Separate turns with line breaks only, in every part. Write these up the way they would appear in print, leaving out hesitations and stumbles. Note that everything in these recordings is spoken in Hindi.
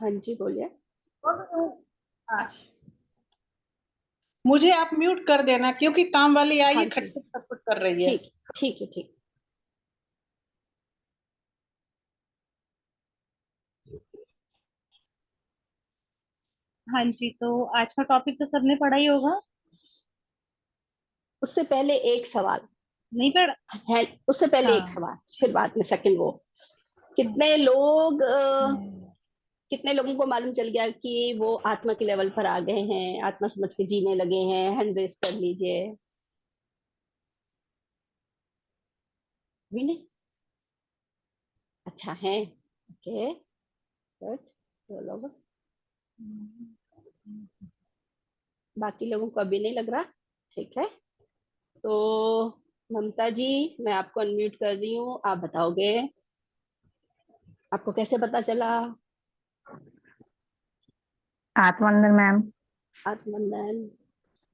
हाँ जी, बोलिए।
हाँ, मुझे आप म्यूट कर देना क्योंकि काम वाली आई
हाँ
है,
जी,
खटखट खटखट कर रही है।
ठीक, ठीक है, ठीक।
हाँ जी, तो आज का टॉपिक तो सबने पढ़ा ही होगा।
उससे पहले एक सवाल
नहीं पढ़ा?
है, उससे पहले एक
हाँ।
सवाल, फिर बाद में सेकंड वो। कितने लोग कितने लोगों को मालूम चल गया कि वो आत्मा के लेवल पर आ गए हैं, आत्मा समझ के जीने लगे हैं? हैंड रेस कर लीजिए। भी नहीं? अच्छा है। Okay, good. दो लोग, बाकी लोगों को अभी नहीं लग रहा। ठीक है, तो ममता जी, मैं आपको अनम्यूट कर रही हूँ, आप बताओगे आपको कैसे पता चला?
आत्मानंदन मैम।
आत्मंदन।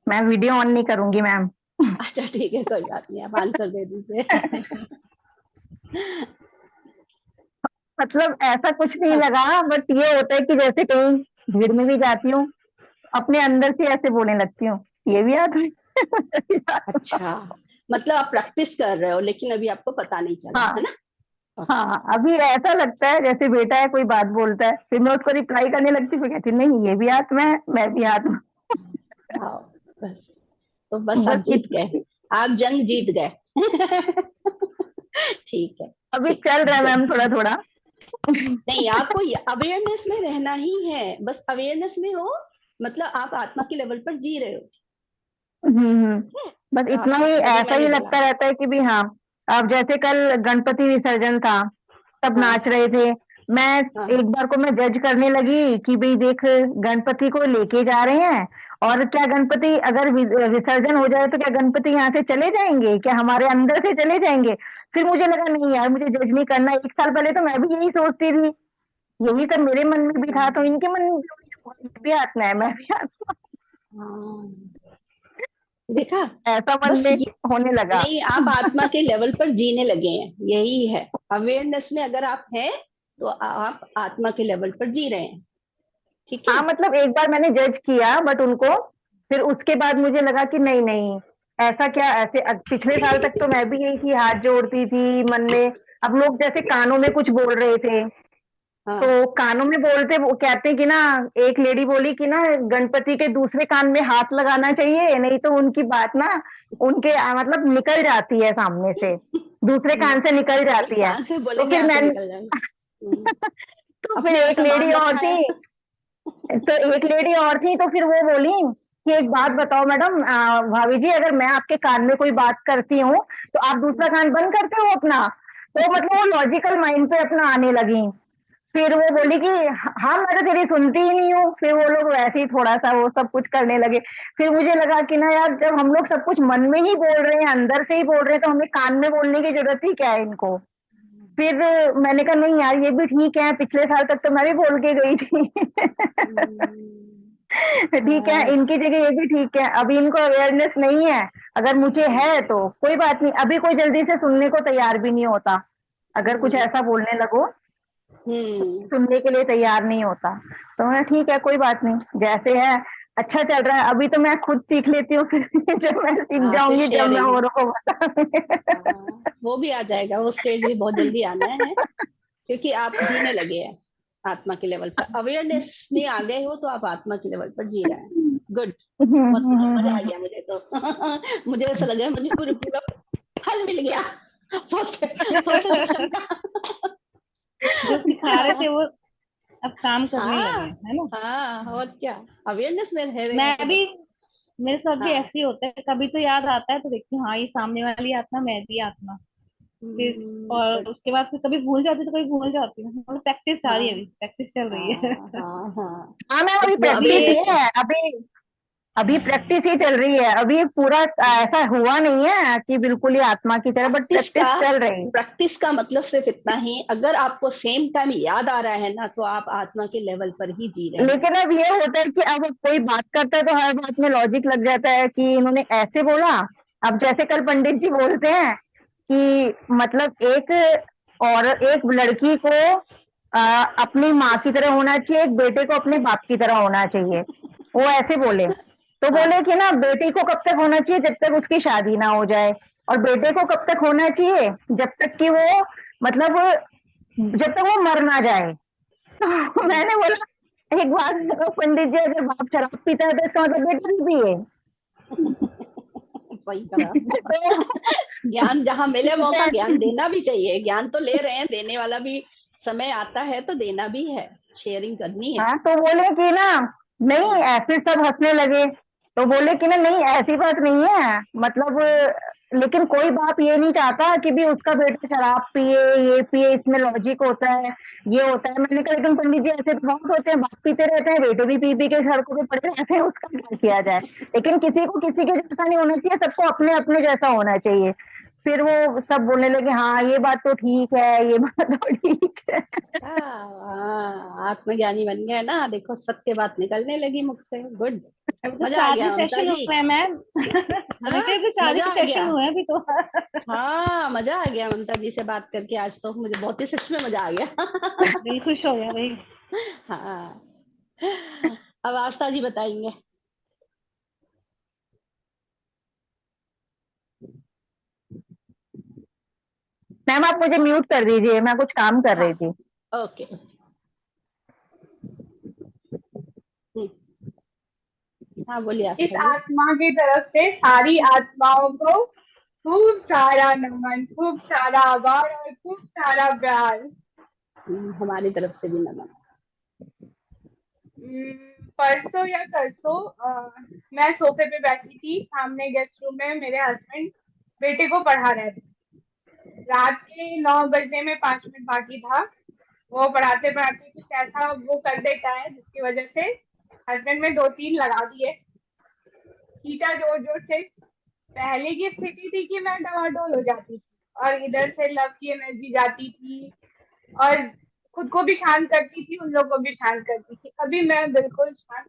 मैं वीडियो ऑन नहीं करूंगी मैम।
अच्छा ठीक है, कोई बात नहीं, आप आंसर दे दीजिए।
मतलब ऐसा कुछ नहीं
हाँ,
लगा, बट ये होता है कि जैसे कहीं भीड़ में भी जाती हूँ, अपने अंदर से ऐसे बोलने लगती हूँ, ये भी याद है।
अच्छा, मतलब आप प्रैक्टिस कर रहे हो लेकिन अभी आपको पता नहीं चला है
हाँ।
ना? ओके।
हाँ, अभी ऐसा लगता है जैसे बेटा है, कोई बात बोलता है, फिर मैं उसको रिप्लाई करने लगती हूँ, फिर कहती हूँ, नहीं ये भी आत्मा है, मैं भी आत्मा।
हाँ, बस, तो बस आप
बस
जीत
इतना
गए,
ही।
आप जंग जीत गए।
अभी
ठीक,
चल रहा है
गुड।
मैम थोड़ा थोड़ा।
नहीं, आपको अवेयरनेस में रहना ही है, बस अवेयरनेस में हो, मतलब आप आत्मा के लेवल पर जी रहे हो। ठीक है,
बस
तो
इतना
आपको
ही,
तभी
ऐसा
मैंने
ही
बोला।
लगता रहता है कि भी हाँ। अब जैसे कल गणपति विसर्जन था, सब नाच
हाँ,
रहे थे। मैं
हाँ,
एक बार को मैं जज करने लगी कि भाई देख, गणपति को लेके जा रहे हैं, और क्या गणपति अगर विसर्जन हो जाए तो क्या गणपति यहाँ से चले जाएंगे, क्या हमारे अंदर से चले जाएंगे? फिर मुझे लगा नहीं यार, मुझे जज नहीं करना। एक साल पहले तो मैं भी यही सोचती थी, यही सब मेरे मन में भी था, तो इनके मन में भी आत्मा है, मैं भी आत्मा।
हाँ, देखा?
ऐसा मन
बस
में
ये,
होने लगा।
नहीं, आप आत्मा के लेवल पर जीने लगे हैं, यही है। अवेयरनेस में अगर आप हैं तो आप आत्मा के लेवल पर जी रहे हैं। ठीक है।
हाँ, मतलब एक बार मैंने जज किया बट उनको, फिर उसके बाद मुझे लगा कि नहीं नहीं, ऐसा क्या, ऐसे पिछले साल तक तो मैं भी यही थी, हाथ जोड़ती थी मन में। अब लोग जैसे कानों में कुछ बोल रहे थे,
हाँ,
तो कानों में बोलते वो कहते हैं कि ना, एक लेडी बोली कि ना गणपति के दूसरे कान में हाथ लगाना चाहिए, नहीं तो उनकी बात ना उनके मतलब निकल जाती है सामने से, दूसरे कान से निकल
एक
जाती है।
कान से
तो
बोलेंगे,
फिर
यहाँ से
मैं
निकल जाएंगे।
तो फिर
अपना
एक लेडी
सामान
और
रखा है।
थी, तो एक लेडी और थी, तो फिर वो बोली कि एक बात बताओ मैडम, भाभी जी, अगर मैं आपके कान में कोई बात करती हूँ तो आप दूसरा कान बंद करते हो अपना? तो मतलब वो लॉजिकल माइंड पे अपना आने लगी। फिर वो बोली कि हाँ, मैं तो तेरी सुनती ही नहीं हूँ। फिर वो लोग वैसे ही थोड़ा सा वो सब कुछ करने लगे। फिर मुझे लगा कि ना यार, जब हम लोग सब कुछ मन में ही बोल रहे हैं, अंदर से ही बोल रहे हैं, तो हमें कान में बोलने की जरूरत ही क्या है इनको? फिर मैंने कहा नहीं यार, ये भी ठीक है, पिछले साल तक तो मैं भी बोल के गई थी। ठीक है,
बस।
इनकी जगह ये भी ठीक है, अभी इनको अवेयरनेस नहीं है। अगर मुझे है तो कोई बात नहीं, अभी कोई जल्दी से सुनने को तैयार भी नहीं होता, अगर कुछ
हम्म,
ऐसा बोलने लगो,
हम्म,
सुनने के लिए तैयार नहीं होता। तो मैं ठीक है, कोई बात नहीं, जैसे है। अच्छा चल रहा है, अभी तो मैं खुद सीख लेती हूँ, फिर जब मैं सीख
फिर
जाऊंगी, जब मैं
शेयरिंग।
औरों को बताऊंगी।
वो भी आ जाएगा, वो स्टेज भी बहुत जल्दी आना है, क्योंकि आप जीने लगे हैं आत्मा के लेवल पर, अवेयरनेस में आ गए हो, तो आप आत्मा के लेवल पर जी रहे हैं। गुड। बहुत बहुत मजा आ गया मुझे तो। मुझे ऐसा लग रहा है मुझे पूरा पूरा फल मिल गया, फर्स्ट फर्स्ट सेशन का।
जो सिखा रहे थे वो अब काम करने लगे
हाँ,
हैं, है ना?
हाँ, और क्या, अवेयरनेस में रह रहे हैं तो
मैं भी,
बस।
मेरे साथ भी
हाँ।
ऐसे ही होता है, कभी तो याद आता है तो देखती हूँ हाँ ये सामने वाली आत्मा, मैं भी आत्मा। फिर और
गुड।
उसके बाद फिर कभी भूल जाती हूँ, तो कभी भूल जाती हूँ, मतलब प्रैक्टिस जारी है,
हाँ,
अभी प्रैक्टिस चल रही है।
हाँ, हाँ, हाँ,
हाँ मैम, अभी
बस वो
प्रैक्टिस ही
अवेयरनेस में।
है। अभी अभी प्रैक्टिस ही चल रही है, अभी पूरा ऐसा हुआ नहीं है कि बिल्कुल ही आत्मा की तरह, बट
प्रैक्टिस
प्रैक्टिस
का
चल रही है।
प्रैक्टिस का मतलब सिर्फ इतना ही, अगर आपको सेम टाइम याद आ रहा है ना, तो आप आत्मा के लेवल पर ही जी रहे हैं।
लेकिन अब ये होता है कि अब कोई बात करता है तो हर बात में लॉजिक लग जाता है कि इन्होंने ऐसे बोला। अब जैसे कल पंडित जी बोलते हैं कि मतलब एक, और एक लड़की को अपनी माँ की तरह होना चाहिए, एक बेटे को अपने बाप की तरह होना चाहिए। वो ऐसे बोले। तो बोले कि ना बेटी को कब तक होना चाहिए, जब तक उसकी शादी ना हो जाए, और बेटे को कब तक होना चाहिए, जब तक कि वो मतलब जब तक वो मर ना जाए। तो मैंने बोला एक बात बताओ पंडित जी, अगर बाप शराब पीता है तो इसका मतलब बेटा भी पिए।
सही करा।
तो
ज्ञान जहाँ मिले मौका ज्ञान देना भी चाहिए। ज्ञान तो ले रहे हैं, देने वाला भी समय आता है तो देना भी है, शेयरिंग करनी है।
हाँ, तो बोले कि ना नहीं, ऐसे सब हंसने लगे। तो बोले कि ना नहीं ऐसी बात नहीं है, मतलब लेकिन कोई बाप ये नहीं चाहता कि भी उसका बेटा शराब पिए, ये पिए, इसमें लॉजिक होता है, ये होता है। मैंने कहा लेकिन पंडित जी ऐसे तो बहुत होते हैं, बाप पीते रहते हैं, बेटे भी पी पी के सड़कों पे पड़े रहते हैं, उसका क्या किया जाए। लेकिन किसी को किसी के जैसा नहीं होना चाहिए, सबको अपने अपने जैसा होना चाहिए। फिर वो सब बोलने लगे हाँ ये बात तो ठीक है, ये बात तो ठीक है।
आत्मज्ञानी बन गए ना, देखो सत्य बात निकलने लगी मुख से। गुड।
अभी तो
मजा आ
4 ही
गया ममता
सेशन
जी।
हुए हैं मैम।
हाँ,
मैंने कहा तो 4 ही
मजा
तो
आ
सेशन
गया।
हुए हैं अभी तो।
हाँ, मजा आ गया ममता जी से बात करके। आज तो मुझे बहुत ही सच में मजा आ गया।
दिल खुश हो गया भाई।
हाँ, अब आस्था जी बताएंगे।
मैम आप मुझे म्यूट कर दीजिए, मैं कुछ काम कर
हाँ,
रही थी।
ओके। हाँ बोलिए
इस
आस्था जी।
आत्मा की तरफ से सारी आत्माओं को खूब सारा नमन, खूब सारा आभार और खूब सारा प्यार।
हमारी तरफ से भी नमन।
परसों या तरसों मैं सोफे पे बैठी थी, सामने गेस्ट रूम में मेरे हस्बैंड बेटे को पढ़ा रहे थे। रात के 9 बजने में 5 मिनट बाकी था। वो पढ़ाते पढ़ाते कुछ ऐसा वो कर देता है जिसकी वजह से हस्बैंड में 2-3 लगा दिए, खींचा जोर जोर से। पहले की स्थिति थी कि मैं डवाडोल हो जाती थी और इधर से लव की एनर्जी जाती थी और खुद को भी शांत करती थी, उन लोगों को भी शांत करती थी। अभी मैं बिल्कुल शांत,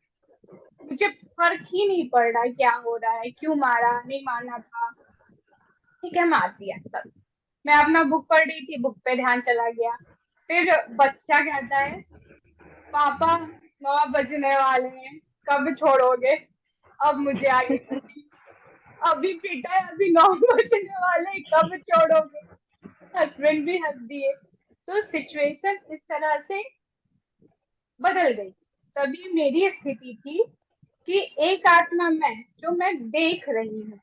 मुझे फर्क ही नहीं पड़ रहा है क्या हो रहा है, क्यों मारा, नहीं मारना था, ठीक है मार दिया सब। मैं अपना बुक पढ़ रही थी, बुक पे ध्यान चला गया। फिर बच्चा कहता है पापा 9 बजने वाले हैं, कब छोड़ोगे। अब मुझे आगे खुशी, अभी पीटा है, अभी 9 बजने वाले, कब छोड़ोगे। हस्बैंड भी हंस दिए। तो सिचुएशन इस तरह से बदल गई। तभी मेरी स्थिति थी कि एक आत्मा मैं जो मैं देख रही हूँ,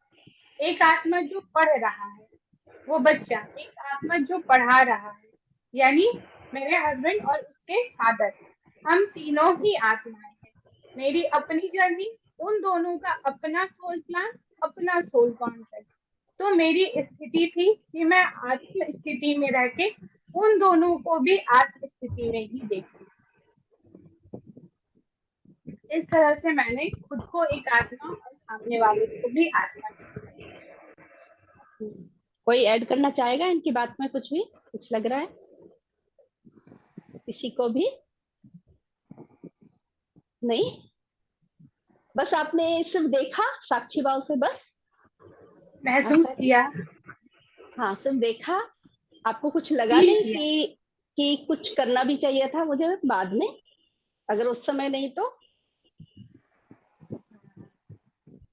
एक आत्मा जो पढ़ रहा है वो बच्चा, एक आत्मा जो पढ़ा रहा है यानी मेरे हस्बैंड और उसके फादर, हम तीनों ही आत्माएं हैं। मेरी अपनी जर्नी, उन दोनों का अपना सोल प्लान, अपना सोल कॉन्ट्रैक्ट। तो मेरी स्थिति थी कि मैं आत्म स्थिति में रह के उन दोनों को भी आत्म स्थिति में ही देखूं। इस तरह से मैंने खुद को एक आत्मा और सामने वाले को भी आत्मा।
कोई ऐड करना चाहेगा इनकी बात में? कुछ भी कुछ लग रहा है किसी को भी? नहीं, बस आपने सिर्फ देखा साक्षी भाव से, बस
महसूस किया।
हाँ, सिर्फ देखा। आपको कुछ लगा
फील
नहीं
किया।
कि कुछ करना भी चाहिए था मुझे बाद में, अगर उस समय नहीं तो?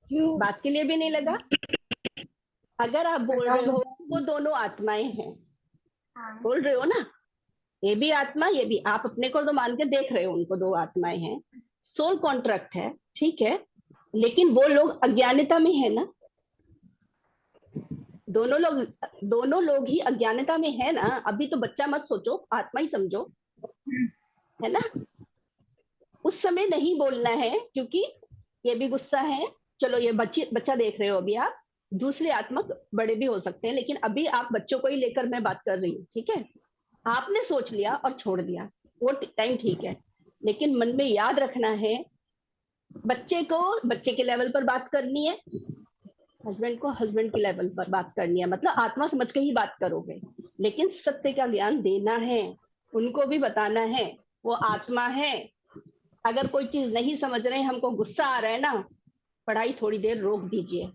क्यों?
बात के लिए भी नहीं लगा? अगर आप बोल रहे हो वो दोनों आत्माएं हैं,
हाँ।
बोल रहे हो ना, ये भी आत्मा ये भी, आप अपने को तो मान के देख रहे हो उनको, दो आत्माएं हैं, सोल कॉन्ट्रैक्ट है, ठीक है। लेकिन वो लोग अज्ञानता में है ना, दोनों लोग ही अज्ञानता में है ना। अभी तो बच्चा मत सोचो, आत्मा ही समझो, है ना। उस समय नहीं बोलना है क्योंकि ये भी गुस्सा है। चलो ये बच्चा देख रहे हो अभी आप, दूसरे आत्मा बड़े भी हो सकते हैं, लेकिन अभी आप बच्चों को ही लेकर मैं बात कर रही हूँ, ठीक है। आपने सोच लिया और छोड़ दिया, वो टाइम ठीक है, लेकिन मन में याद रखना है बच्चे को बच्चे के लेवल पर बात करनी है, हस्बैंड को हस्बैंड के लेवल पर बात करनी है। मतलब आत्मा समझ के ही बात करोगे, लेकिन सत्य का ज्ञान देना है, उनको भी बताना है वो आत्मा है। अगर कोई चीज नहीं समझ रहे, हमको गुस्सा आ रहा है ना, पढ़ाई थोड़ी देर रोक दीजिए।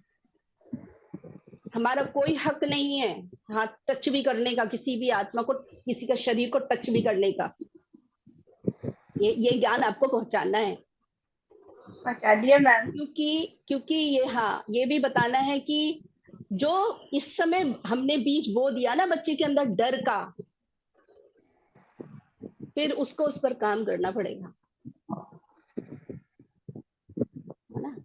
हमारा कोई हक नहीं है हाथ टच भी करने का, किसी भी आत्मा को, किसी का शरीर को टच भी करने का। ये ज्ञान आपको पहुंचाना है,
बता दिया मैम।
क्योंकि ये भी बताना है कि जो इस समय हमने बीज बो दिया ना बच्चे के अंदर डर का, फिर उसको उस पर काम करना पड़ेगा, है ना।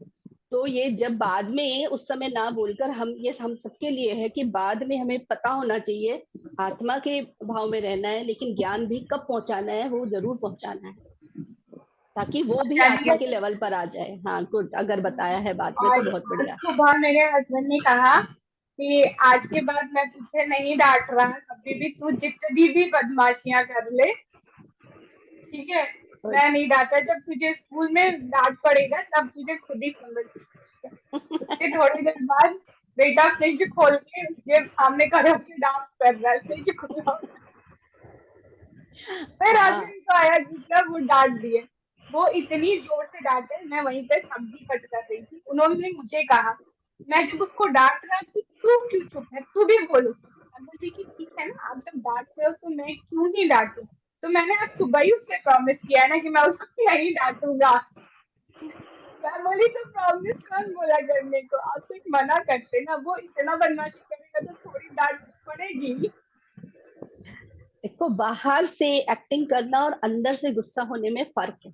तो ये जब बाद में उस समय ना बोलकर हम सबके लिए है कि बाद में हमें पता होना चाहिए आत्मा के भाव में रहना है, लेकिन ज्ञान भी कब पहुंचाना है वो जरूर पहुंचाना है, ताकि वो भी
बता
आत्मा
दिया।
के लेवल पर आ जाए। हाँ गुड, अगर बताया है बाद में तो
और
बहुत
आज
बढ़िया।
सुबह मेरे हस्बैंड ने कहा कि आज के बाद मैं तुझे नहीं डांट रहा, कभी भी तू जितनी भी बदमाशियां कर ले, ठीक है, मैं नहीं डांटा। जब तुझे स्कूल में डांट पड़ेगा तब तुझे खुद ही समझ। उसके थोड़ी देर बाद बेटा फ्रिज खोल के उसके सामने खड़े होकर डांस कर रहा है, फ्रिज खोला। फिर आगे तो आया दूसरा, वो डांट दिए। वो इतनी जोर से डांटे, मैं वहीं पे सब्जी कट कर रही थी, उन्होंने मुझे कहा, मैं जब उसको डांट रहा थी तू क्यों चुप है, तू भी बोल उसको। मैं बोली कि ठीक है ना, आप जब डांट रहे हो तो मैं क्यों नहीं डांटू। तो मैंने आज सुबह ही उससे प्रॉमिस किया है ना कि मैं उसको नहीं डांटूंगा। मैं बोली तो प्रॉमिस कौन बोला करने को, आप सिर्फ मना करते ना, वो इतना बदमाशी करेगा तो थोड़ी डांट पड़ेगी।
देखो बाहर से एक्टिंग करना और अंदर से गुस्सा होने में फर्क है,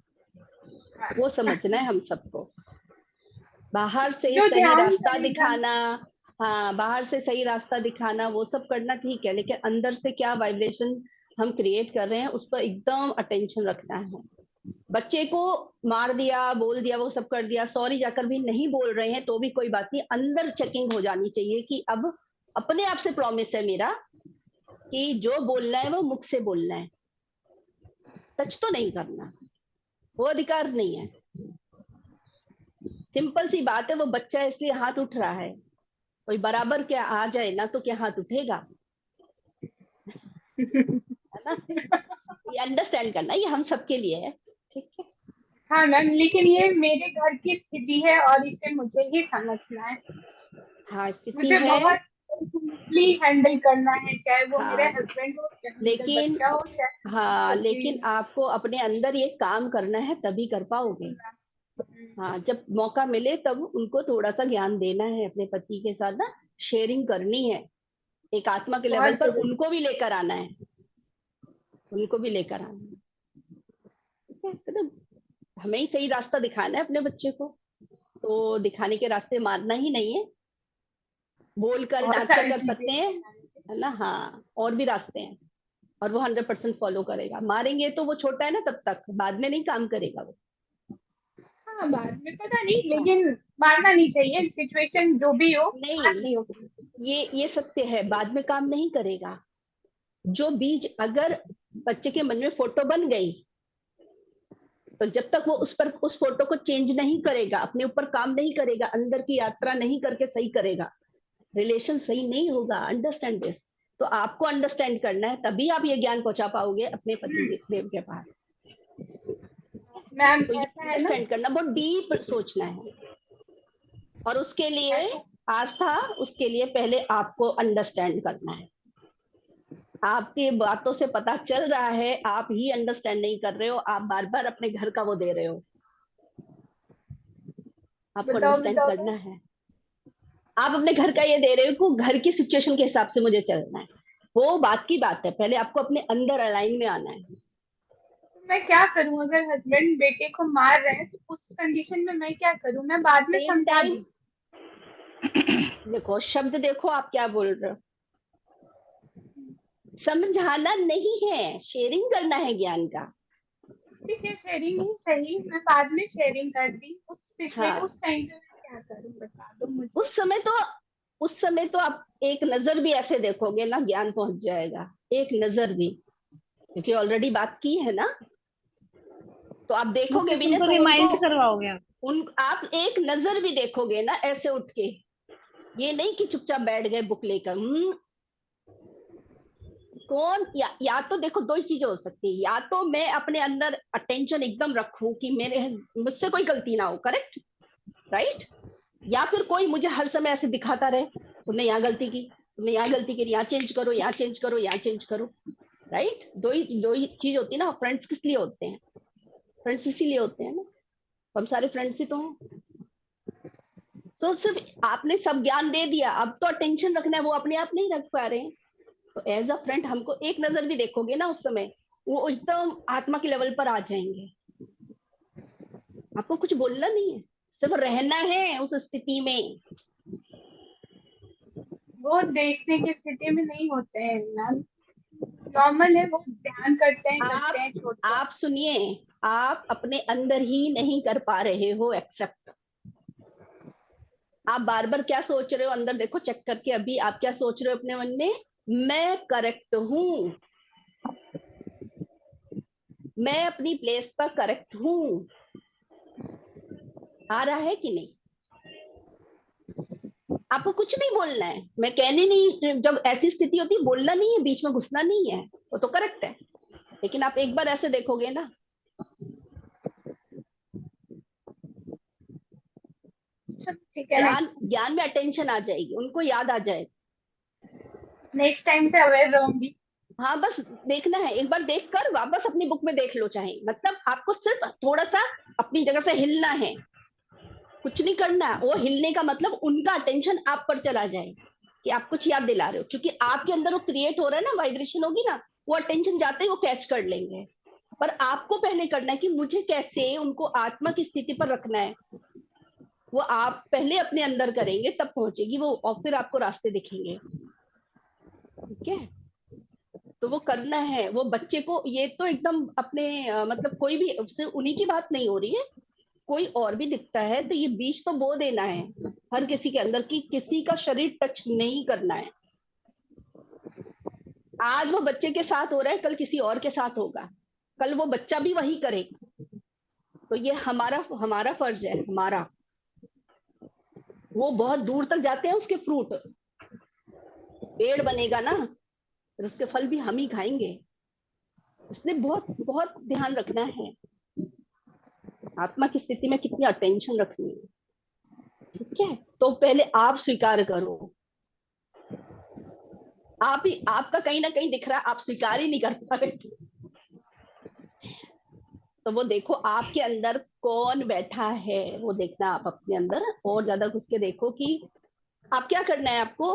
वो समझना है हम सबको। बाहर से
जो
सही
ध्यान
रास्ता
करेगा।
दिखाना, हाँ बाहर से सही रास्ता दिखाना वो सब करना ठीक है, लेकिन अंदर से क्या वाइब्रेशन हम क्रिएट कर रहे हैं उस पर एकदम अटेंशन रखना है। बच्चे को मार दिया, बोल दिया, वो सब कर दिया, सॉरी जाकर भी नहीं बोल रहे हैं तो भी कोई बात नहीं, अंदर चेकिंग हो जानी चाहिए कि अब अपने आप से प्रॉमिस है मेरा कि जो बोलना है वो मुख से बोलना है, टच तो नहीं करना, वो अधिकार नहीं है। सिंपल सी बात है, वो बच्चा इसलिए हाथ उठ रहा है, कोई बराबर क्या आ जाए ना तो क्या हाथ उठेगा, है ना। ये अंडरस्टैंड करना, ये हम सबके लिए है, ठीक है।
हाँ मैम, लेकिन ये मेरे घर की स्थिति है और इसे मुझे ही समझना है।
हाँ स्थिति
मुझे
है।
बहुत स्मूथली हैंडल करना है, चाहे वो मेरे
हाँ
हस्बैंड हो, चाहे मेरे
लेकिन
बच्चा हो, चाहे
हाँ
मेरी
लेकिन आपको अपने अंदर ये काम करना है तभी कर पाओगे। हाँ जब मौका मिले तब उनको थोड़ा सा ज्ञान देना है, अपने पति के साथ ना शेयरिंग करनी है, एक आत्मा के लेवल
बहुत
पर
जरूरी।
उनको भी लेकर आना है, उनको भी लेकर आना है, ठीक है। मतलब हमें ही सही रास्ता दिखाना है अपने बच्चे को, तो दिखाने के रास्ते मारना ही नहीं है, बोलकर
बहुत
डांट कर
सारी
कर
चीजें
सकते हैं, है ना। हाँ और भी रास्ते हैं, और वो 100% फॉलो करेगा। मारेंगे तो वो छोटा है ना तब तक, बाद में नहीं काम करेगा वो।
हाँ, बाद में पता नहीं,
हाँ
लेकिन मारना नहीं चाहिए, सिचुएशन जो भी हो
नहीं,
मारनी हो।
ये सत्य है, बाद में काम नहीं करेगा। जो बीज अगर बच्चे के मन में फोटो बन गई, तो जब तक वो उस फोटो को चेंज नहीं करेगा, अपने ऊपर काम नहीं करेगा, अंदर की यात्रा नहीं करके सही करेगा, रिलेशन सही नहीं होगा। Understand this. तो आपको अंडरस्टैंड करना है, तभी आप ये ज्ञान पहुंचा पाओगे अपने पति देव के पास।
मैम
तो ये
ऐसा है ना,
अंडरस्टैंड करना, बहुत डीप सोचना है, और उसके लिए
ऐसा
आस्था, उसके लिए पहले आपको अंडरस्टैंड करना है। आपकी बातों से पता चल रहा है आप ही अंडरस्टैंड नहीं कर रहे हो, आप बार बार अपने घर का वो दे रहे हो, आपको
बताओ
अंडरस्टैंड
बताओ
करना है। आप अपने घर का ये दे रहे हो कि घर की सिचुएशन के हिसाब से मुझे चलना है, वो बात की बात है, पहले आपको अपने अंदर अलाइन में आना है।
मैं क्या करूं, अगर हस्बैंड बेटे को मार रहे हैं तो उस कंडीशन में मैं क्या करूं, मैं बाद में
सेम
समझा
टाइम
दूं।
देखो शब्द देखो आप क्या बोल रहे हो, समझाना नहीं है, शेयरिंग करना है ज्ञान का।
ठीक है, शेयरिंग ही सही, मैं बाद में शेयरिंग कर दी,
हाँ
उस टाइम पे मैं क्या करूं, बता दो मुझे।
उस समय तो आप एक नजर भी ऐसे देखोगे ना, ज्ञान पहुंच जाएगा, एक नजर भी, क्योंकि ऑलरेडी बात की है ना, तो आप
वो
देखोगे
सिर्फ
भी ना
उनको
तो
रिमाइंड करवाओगे आप।
आप एक नजर भी देखोगे ना ऐसे उठ के, ये नहीं कि चुपचाप बैठ गए बुक लेकर। कौन या तो देखो दो ही चीजें हो सकती है, या तो मैं अपने अंदर अटेंशन एकदम रखूं कि मेरे मुझसे कोई गलती ना हो, करेक्ट, राइट, या फिर कोई मुझे हर समय ऐसे दिखाता रहे तुमने यहाँ गलती की, तुमने यहाँ गलती की, यहाँ चेंज करो, यहाँ चेंज करो, यहाँ चेंज करो, राइट। दो ही चीज होती है ना। फ्रेंड्स किस लिए होते हैं, फ्रेंड्स इसीलिए होते हैं ना, हम सारे फ्रेंड्स ही तो हैं। तो सिर्फ आपने सब ज्ञान दे दिया, अब तो अटेंशन रखना है, वो अपने आप नहीं रख पा रहे हैं। तो एज अ फ्रेंड हमको एक नजर भी देखोगे ना उस समय, वो एकदम आत्मा के लेवल पर आ जाएंगे। आपको कुछ बोलना नहीं है, सिर्फ रहना है उस स्थिति में।
वो देखने की स्थिति में नहीं होते हैं मैम, नॉर्मल है, वो ध्यान करते हैं, करते हैं, छोड़ते हैं।
आप सुनिए, आप अपने अंदर ही नहीं कर पा रहे हो एक्सेप्ट। आप बार बार क्या सोच रहे हो अंदर देखो, चेक करके अभी आप क्या सोच रहे हो अपने मन में, मैं करेक्ट हूं, मैं अपनी प्लेस पर करेक्ट हूं। आ रहा है कि नहीं? आपको कुछ नहीं बोलना है, मैं कहने नहीं, जब ऐसी स्थिति होती है बोलना नहीं है, बीच में घुसना नहीं है, वो तो करेक्ट है। लेकिन आप एक बार ऐसे देखोगे ना,
ठीक है,
ज्ञान में अटेंशन आ जाएगी, उनको याद आ जाएगा।
नेक्स्ट टाइम से अवेयर रहूंगी।
हाँ, बस देखना है, एक बार देखकर वापस अपनी बुक में देख लो चाहे, मतलब आपको सिर्फ थोड़ा सा अपनी जगह से हिलना है, कुछ नहीं करना। वो हिलने का मतलब उनका अटेंशन आप पर चला जाए कि आप कुछ याद दिला रहे हो, क्योंकि आपके अंदर वो क्रिएट हो रहा है ना, वाइब्रेशन होगी ना, वो अटेंशन जाते ही वो कैच कर लेंगे। पर आपको पहले करना है कि मुझे कैसे उनको आत्मा की स्थिति पर रखना है, वो आप पहले अपने अंदर करेंगे तब पहुंचेगी वो, और फिर आपको रास्ते दिखेंगे। ठीक है, तो वो करना है। वो बच्चे को ये तो एकदम अपने मतलब कोई भी सिर्फ उन्हीं की बात नहीं हो रही है, कोई और भी दिखता है तो ये बीज तो बो देना है हर किसी के अंदर की, किसी का शरीर टच नहीं करना है। आज वो बच्चे के साथ हो रहा है, कल किसी और के साथ होगा, कल वो बच्चा भी वही करेगा। तो ये हमारा हमारा फर्ज है, हमारा। वो बहुत दूर तक जाते हैं, उसके फ्रूट, पेड़ बनेगा ना, फिर उसके फल भी हम ही खाएंगे। उसने बहुत बहुत ध्यान रखना है, आत्मा की स्थिति में कितनी अटेंशन रखनी है। ठीक है, तो पहले आप स्वीकार करो। आप ही, आपका कहीं ना कहीं दिख रहा है, आप स्वीकार ही नहीं कर पा रहे। तो वो देखो आपके अंदर कौन बैठा है, वो देखना आप अपने अंदर, और ज्यादा घुस के देखो कि आप क्या करना है। आपको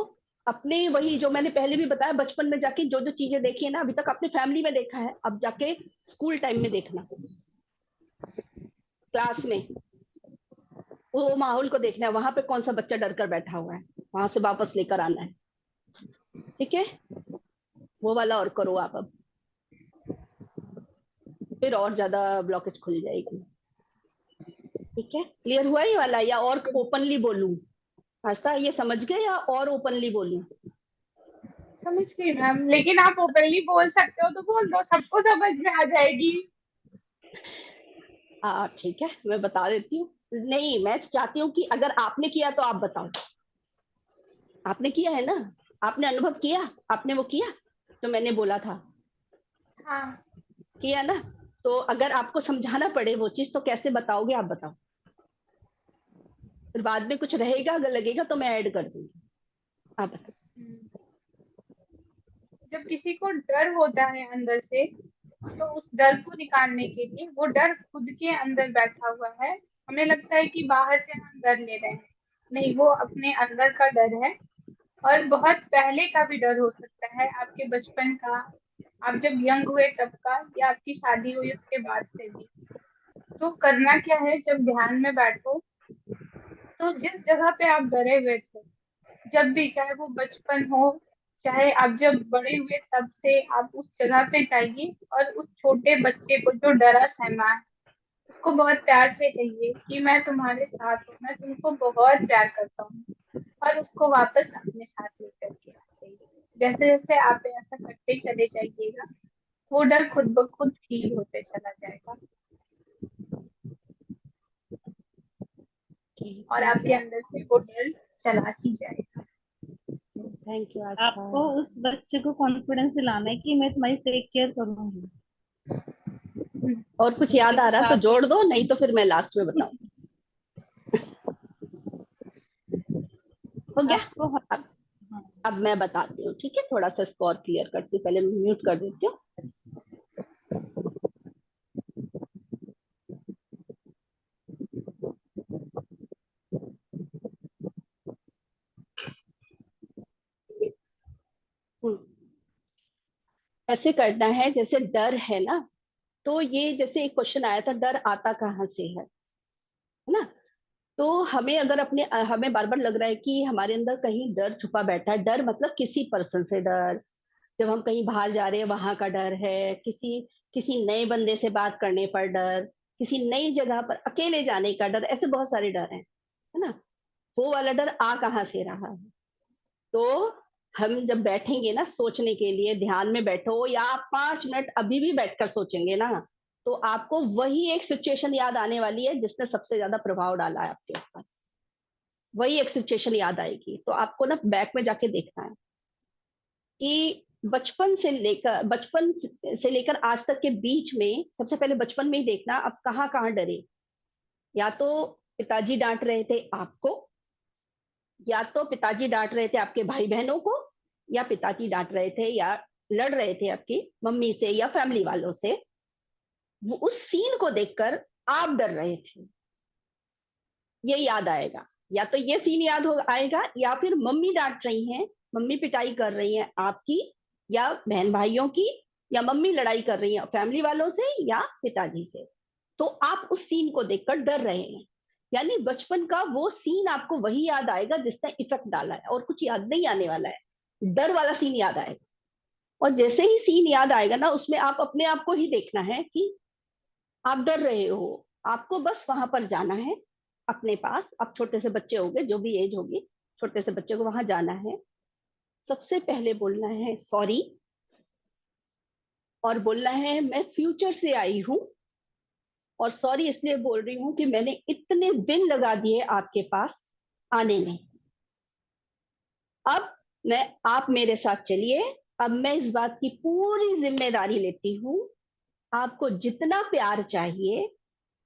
अपने वही जो मैंने पहले भी बताया, बचपन में जाके जो जो चीजें देखी है ना, अभी तक अपने फैमिली में देखा है, अब जाके स्कूल टाइम में देखना, क्लास में वो माहौल को देखना है, वहां पे कौन सा बच्चा डर कर बैठा हुआ है, वहां से वापस लेकर आना है। ठीक है, वो वाला और करो आप अब, फिर और ज्यादा ब्लॉकेज खुल जाएगी। ठीक है, क्लियर हुआ ये वाला, या और ओपनली बोलूं? आस्था ये समझ गए या और ओपनली बोलूं?
समझ गई मैम, लेकिन आप ओपनली बोल सकते हो तो बोल दो, सबको समझ में आ जाएगी।
ठीक है, मैं बता देती हूँ। नहीं, मैं चाहती हूँ कि अगर आपने किया तो आप बताओ। आपने किया है ना, आपने अनुभव किया, आपने वो किया तो मैंने बोला था,
हाँ,
किया ना? तो अगर आपको समझाना पड़े वो चीज तो कैसे बताओगे, आप बताओ। फिर बाद में कुछ रहेगा अगर लगेगा तो मैं ऐड कर दूंगी, आप बताओ।
जब किसी को डर होता है अंदर से, तो उस डर को निकालने के लिए, वो डर खुद के अंदर बैठा हुआ है, हमें लगता है कि बाहर से हम डर ले रहे हैं, नहीं, वो अपने अंदर का डर है। और बहुत पहले का भी डर हो सकता है, आपके बचपन का, आप जब यंग हुए तब का, या आपकी शादी हुई उसके बाद से भी। तो करना क्या है, जब ध्यान में बैठो तो जिस जगह पे आप डरे हुए थे, जब भी, चाहे वो बचपन हो, चाहे आप जब बड़े हुए तब से, आप उस जगह पे जाइए और उस छोटे बच्चे को जो डरा सहमा है, उसको बहुत प्यार से कहिए कि मैं तुम्हारे साथ हूँ, मैं तुमको बहुत प्यार करता हूँ। और उसको वापस अपने साथ लेकर के आ जाइए। जैसे जैसे आप ऐसा करते चले जाइएगा, वो डर खुद ब खुद फील होते चला जाएगा, और आपके अंदर से वो डर चला ही जाएगा।
थैंक यू
आपको
आस्था।
उस बच्चे को कॉन्फिडेंस दिलाना है कि मैं तुम्हारी टेक केयर करूंगी।
और कुछ याद आ रहा तो जोड़ दो, नहीं तो फिर मैं लास्ट में बताऊं। हो गया?
आपको
अब
हाँ,
अब मैं बताती हूँ। ठीक है, थोड़ा सा स्कोर क्लियर करती हूँ, पहले म्यूट कर देती हूँ। ऐसे करना है जैसे डर है ना, तो ये जैसे एक क्वेश्चन आया था, डर आता कहाँ से है ना? तो हमें अगर अपने हमें बार बार लग रहा है कि हमारे अंदर कहीं डर छुपा बैठा है, डर मतलब किसी पर्सन से डर, जब हम कहीं बाहर जा रहे हैं वहां का डर है, किसी किसी नए बंदे से बात करने पर डर, किसी नई जगह पर अकेले जाने का डर, ऐसे बहुत सारे डर हैं, है ना? वो वाला डर आ कहाँ से रहा है? तो हम जब बैठेंगे ना सोचने के लिए, ध्यान में बैठो या आप 5 मिनट अभी भी बैठकर सोचेंगे ना, तो आपको वही एक सिचुएशन याद आने वाली है जिसने सबसे ज्यादा प्रभाव डाला है आपके ऊपर। वही एक सिचुएशन याद आएगी। तो आपको ना बैक में जाके देखना है कि बचपन से लेकर आज तक के बीच में, सबसे पहले बचपन में ही देखना अब कहाँ कहाँ डरे। या तो पिताजी डांट रहे थे आपको, या तो पिताजी डांट रहे थे आपके भाई बहनों को, या पिताजी डांट रहे थे या लड़ रहे थे आपकी मम्मी से या फैमिली वालों से। वो उस सीन को देखकर आप डर रहे थे, ये याद आएगा। या तो ये सीन याद हो आएगा, या फिर मम्मी डांट रही हैं, मम्मी पिटाई कर रही हैं आपकी या बहन भाइयों की, या मम्मी लड़ाई कर रही है फैमिली वालों से या पिताजी से। तो आप उस सीन को देखकर डर रहे हैं, यानी बचपन का वो सीन आपको वही याद आएगा जिसने इफेक्ट डाला है, और कुछ याद नहीं आने वाला है। डर वाला सीन याद आएगा, और जैसे ही सीन याद आएगा ना, उसमें आप अपने आप को ही देखना है कि आप डर रहे हो। आपको बस वहां पर जाना है अपने पास। आप छोटे से बच्चे होंगे, जो भी एज होगी, छोटे से बच्चे को वहां जाना है। सबसे पहले बोलना है सॉरी, और बोलना है मैं फ्यूचर से आई हूं, और सॉरी इसलिए बोल रही हूं कि मैंने इतने दिन लगा दिए आपके पास आने में। अब आप मेरे साथ चलिए। अब मैं इस बात की पूरी जिम्मेदारी लेती हूँ। आपको जितना प्यार चाहिए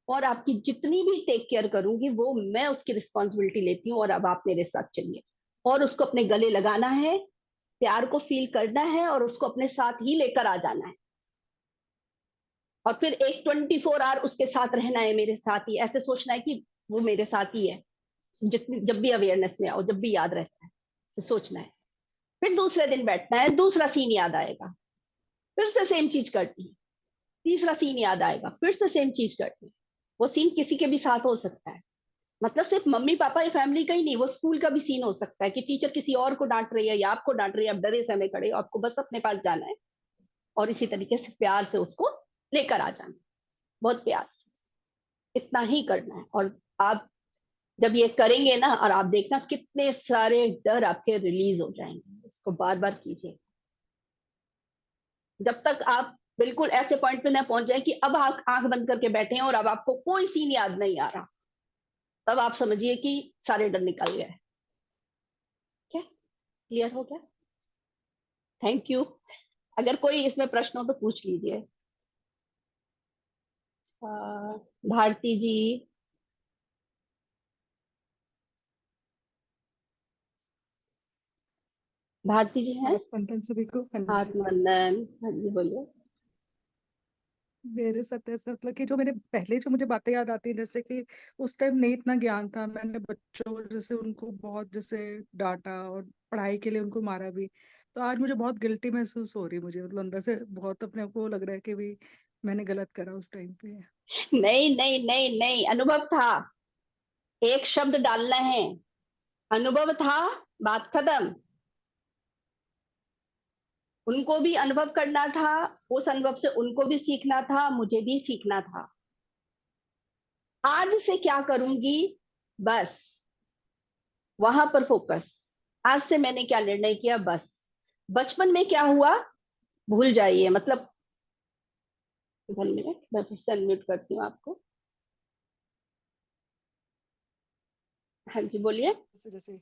और आपकी जितनी भी टेक केयर करूंगी, वो मैं उसकी रिस्पॉन्सिबिलिटी लेती हूँ। और अब आप मेरे साथ चलिए, और उसको अपने गले लगाना है, प्यार को फील करना है, और उसको अपने साथ ही लेकर आ जाना है। और फिर एक 24 आवर उसके साथ रहना है, मेरे साथ ही, ऐसे सोचना है कि वो मेरे साथ ही है। जितनी जब भी अवेयरनेस में आओ, जब भी याद रहता है, सोचना है। फिर दूसरे दिन बैठना है, दूसरा सीन याद आएगा, फिर से सेम चीज करनी है। तीसरा सीन याद आएगा, फिर से सेम चीज करनी है। वो सीन किसी के भी साथ हो सकता है, मतलब सिर्फ मम्मी पापा या फैमिली का ही नहीं, वो स्कूल का भी सीन हो सकता है कि टीचर किसी और को डांट रही है या आपको डांट रही है, आप डरे समय खड़े हो, आपको बस अपने पास जाना है और इसी तरीके से प्यार से उसको लेकर आ जाना है, बहुत प्यार से। इतना ही करना है। और आप जब ये करेंगे ना, और आप देखना कितने सारे डर आपके रिलीज हो जाएंगे। इसको बार बार कीजिए जब तक आप बिल्कुल ऐसे पॉइंट पे ना पहुंच जाए कि अब आप आंख बंद करके बैठे हैं और अब आपको कोई सीन याद नहीं आ रहा। तब आप समझिए कि सारे डर निकल गए। क्या क्लियर हो गया? Thank you. अगर कोई इसमें प्रश्न हो तो पूछ लीजिए। भारती जी। भारती जी हैं?
मंथन सभी को। हाँ जी।
आत्मनंदन, हाँ जी बोलिए।
मेरे साथ ऐसा मतलब कि जो मेरे पहले जो मुझे बातें याद आती है, जैसे कि उस टाइम नहीं इतना ज्ञान था, मैंने बच्चों को जैसे उनको बहुत जैसे डांटा और पढ़ाई के लिए उनको मारा भी। तो आज मुझे बहुत गिल्टी महसूस हो रही है, मुझे मतलब अंदर से बहुत अपने आप को लग रहा है कि भी मैंने गलत करा उस टाइम पे।
नहीं नहीं नहीं नहीं, अनुभव था। एक शब्द डालना है, अनुभव था, बात खत्म। उनको भी अनुभव करना था, उस अनुभव से उनको भी सीखना था, मुझे भी सीखना था। आज से क्या करूंगी, बस वहां पर फोकस। आज से मैंने क्या निर्णय किया, बस बचपन में क्या हुआ भूल जाइए। मतलब 1 मिनट, मैं फिर से अनम्यूट करती हूँ आपको। हाँ जी बोलिए।
जैसे जैसे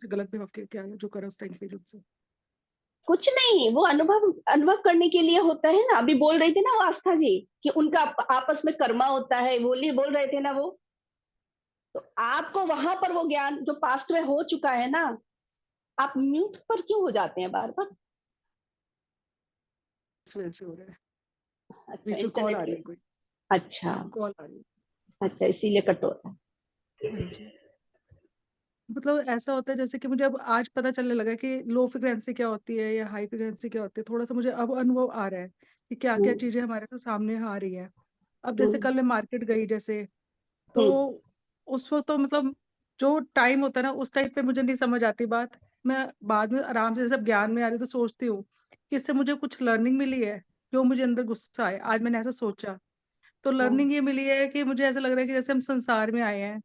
गलत व्यवहार क्या जो करा उस टाइम पे उनसे।
कुछ नहीं, वो अनुभव अनुभव करने के लिए होता है ना। अभी बोल रही थी ना वो आस्था जी कि उनका आपस में कर्मा होता है, बोल रहे थे ना वो। तो आपको वहां पर वो ज्ञान जो पास्ट में हो चुका है ना, आप म्यूट पर क्यों हो जाते हैं बार बार?
इस वजह से हो रहा है।
अच्छा,
बीच में कॉल आ
इंटरनेट
रही
के।
है कोई।
अच्छा।
कॉल आ रही है इस वजह
अच्छा,
से।
इसीलिए कट हो रहा है।
हाँ जी। मतलब ऐसा होता है जैसे कि मुझे अब आज पता चलने लगा कि लो फ्रिक्वेंसी क्या होती है या हाई फ्रिक्वेंसी क्या होती है, थोड़ा सा मुझे अब अनुभव आ रहा है कि क्या क्या
हम्म,
चीजें हमारे को सामने आ रही है। अब जैसे
हम्म,
कल मैं मार्केट गई जैसे, तो
हम्म,
उस वक्त तो मतलब जो टाइम होता है ना उस टाइम पे मुझे नहीं समझ आती बात। मैं बाद में आराम से जब ज्ञान में आ रही तो सोचती हूँ कि इससे मुझे कुछ लर्निंग मिली है, जो मुझे अंदर गुस्सा है, आज मैंने ऐसा सोचा। तो
हाँ,
लर्निंग ये मिली है कि मुझे ऐसा लग रहा है कि जैसे हम संसार में आए हैं।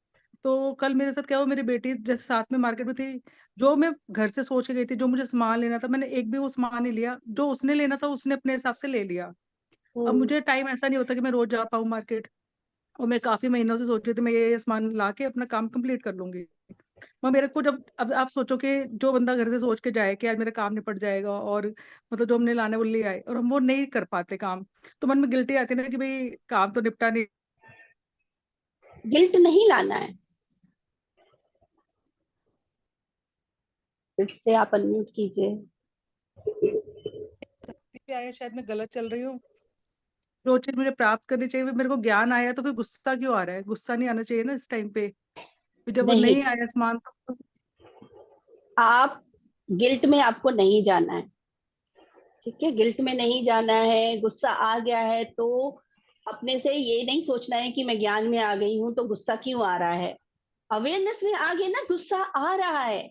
तो कल मेरे साथ क्या हुआ, मेरी बेटी जैसे साथ में मार्केट में थी, जो मैं घर से सोच के गई थी जो मुझे सामान लेना था, मैंने एक भी वो सामान नहीं लिया, जो उसने लेना था उसने अपने हिसाब से ले लिया। अब
हम्म।
मुझे टाइम ऐसा नहीं होता कि मैं रोज जा पाऊँ मार्केट, और मैं काफी महीनों से सोच रही थी मैं ये सामान ला के अपना काम कंप्लीट कर लूंगी। मगर मेरे को जब अब आप सोचो कि जो बंदा घर से सोच के जाए कि यार मेरा काम निपट जाएगा, और मतलब जो हमने लाने वो ले आए और हम वो नहीं कर पाते काम, तो मन में गिल्टी आती है ना कि भाई काम तो निपटा नहीं।
गिल्ट नहीं लाना है, फिर से आप अनम्यूट कीजिए।
आया शायद मैं गलत चल रही हूँ, जो चीज मुझे प्राप्त करनी चाहिए वो मेरे को ज्ञान आया, तो फिर गुस्सा क्यों आ रहा है? गुस्सा नहीं आना चाहिए ना इस टाइम पे, फिर जब वो
नहीं,
नहीं आया सामान तो।
आप गिल्ट में आपको नहीं जाना है। ठीक है, गिल्ट में नहीं जाना है। गुस्सा आ गया है तो अपने से ये नहीं सोचना है कि मैं ज्ञान में आ गई हूं तो गुस्सा क्यों आ रहा है। अवेयरनेस में आ गए ना, गुस्सा आ रहा है।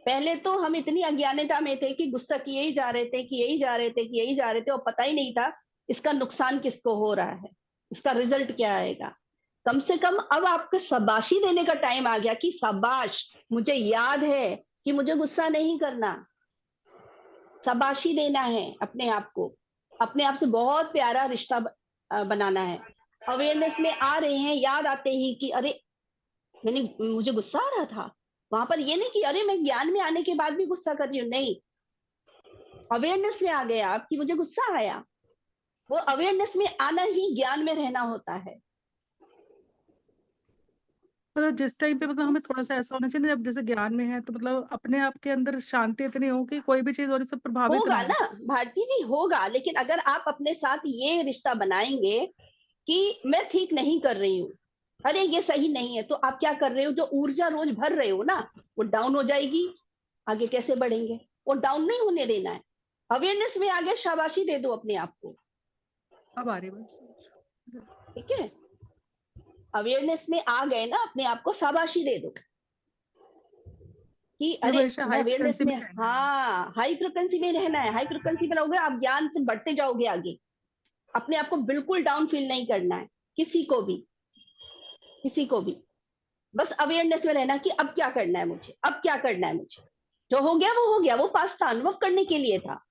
पहले तो हम इतनी अज्ञानता में थे कि गुस्सा किए ही जा रहे थे, किए ही जा रहे थे, किए ही जा रहे थे, और पता ही नहीं था इसका नुकसान किसको हो रहा है, इसका रिजल्ट क्या आएगा। कम से कम अब आपको शाबाशी देने का टाइम आ गया कि शाबाश, मुझे याद है कि मुझे गुस्सा नहीं करना। शाबाशी देना है अपने आप को, अपने आप से बहुत प्यारा रिश्ता बनाना है। अवेयरनेस में आ रहे हैं, याद आते ही कि अरे मैंने मुझे गुस्सा आ रहा था, वहां पर ये नहीं कि अरे मैं ज्ञान में आने के बाद भी गुस्सा कर रही हूँ, नहीं। अवेयरनेस में आ गए आप कि मुझे गुस्सा आया। वो अवेयरनेस में आना ही ज्ञान में रहना होता है।
मतलब जिस टाइम पे मतलब हमें थोड़ा सा ऐसा होना चाहिए ना, जब जैसे ज्ञान में है तो मतलब अपने आप के अंदर शांति इतनी हो कि कोई भी चीज और इससे प्रभावित ना
होगा
हो।
ना भारती जी, होगा, लेकिन अगर आप अपने साथ ये रिश्ता बनाएंगे कि मैं ठीक नहीं कर रही हूँ, अरे ये सही नहीं है, तो आप क्या कर रहे हो, जो ऊर्जा रोज भर रहे हो ना, वो डाउन हो जाएगी। आगे कैसे बढ़ेंगे? वो डाउन नहीं होने देना है। अवेयरनेस में आगे शाबाशी दे दो अपने आप को।
अब आ रही बस।
ठीक है, अवेयरनेस में आ गए ना, अपने आप को शाबाशी दे दो कि
ये
अरे
हमेशा
मैं
हाई
अवेयरनेस
फ्रिक्वेंसी
में,
में रहना है।
हाँ, हाई फ्रिक्वेंसी में रहना है। हाई फ्रिक्वेंसी में रहोगे आप ज्ञान से बढ़ते जाओगे आगे। अपने आप को बिल्कुल डाउन फील नहीं करना है, किसी को भी, किसी को भी। बस अवेयरनेस में रहना कि अब क्या करना है मुझे, अब क्या करना है मुझे। जो हो गया वो हो गया, वो पास था, अनुभव करने के लिए था।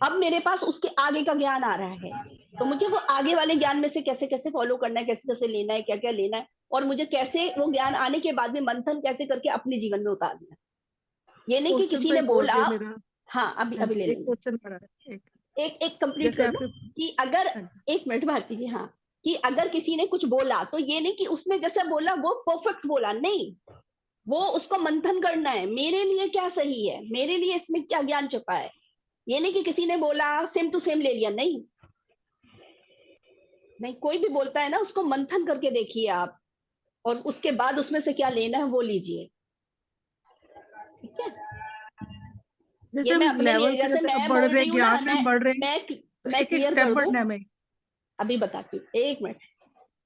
अब मेरे पास उसके आगे का ज्ञान आ रहा है, तो मुझे वो आगे वाले ज्ञान में से कैसे कैसे फॉलो करना है, कैसे कैसे लेना है, क्या क्या लेना है, और मुझे कैसे वो ज्ञान आने के बाद में मंथन कैसे करके अपने जीवन में उतारना है। ये नहीं कि
क्वेश्चन
किसी
तो
ने
एक और
बोला।
भी है मेरा।
हाँ, अभी
हाँ
अभी
जी,
ले
एक
लेंगे।
क्वेश्चन पड़ा है एक।
एक एक कंप्लीट
जैसे
कर लो।
आपके।
कि अगर,
हाँ जी।
एक मिनट भारती जी, हाँ, कि अगर किसी ने कुछ बोला तो ये नहीं कि उसने जैसा बोला वो परफेक्ट बोला, नहीं। वो उसको मंथन करना है, मेरे लिए क्या सही है, मेरे लिए इसमें क्या ज्ञान छुपा है। ये नहीं कि किसी ने बोला सेम टू सेम ले लिया, नहीं। नहीं, कोई भी बोलता है ना, उसको मंथन करके देखिए आप, और उसके बाद उसमें से क्या लेना है वो लीजिए। ठीक है,
जैसे
ये मैं
हम
अपने लिए,
लेवल पे
जैसे
जैसे अब
मैं
बढ़
बोल
रहे
रही
हैं,
हूँ ना,
ज्ञान में बढ़ रहे हैं,
मैं
तो
मैं
एक एक
क्लियर
स्टेप
कर दूं।
बढ़ना है हमें।
अभी बताती हूँ, एक मिनट।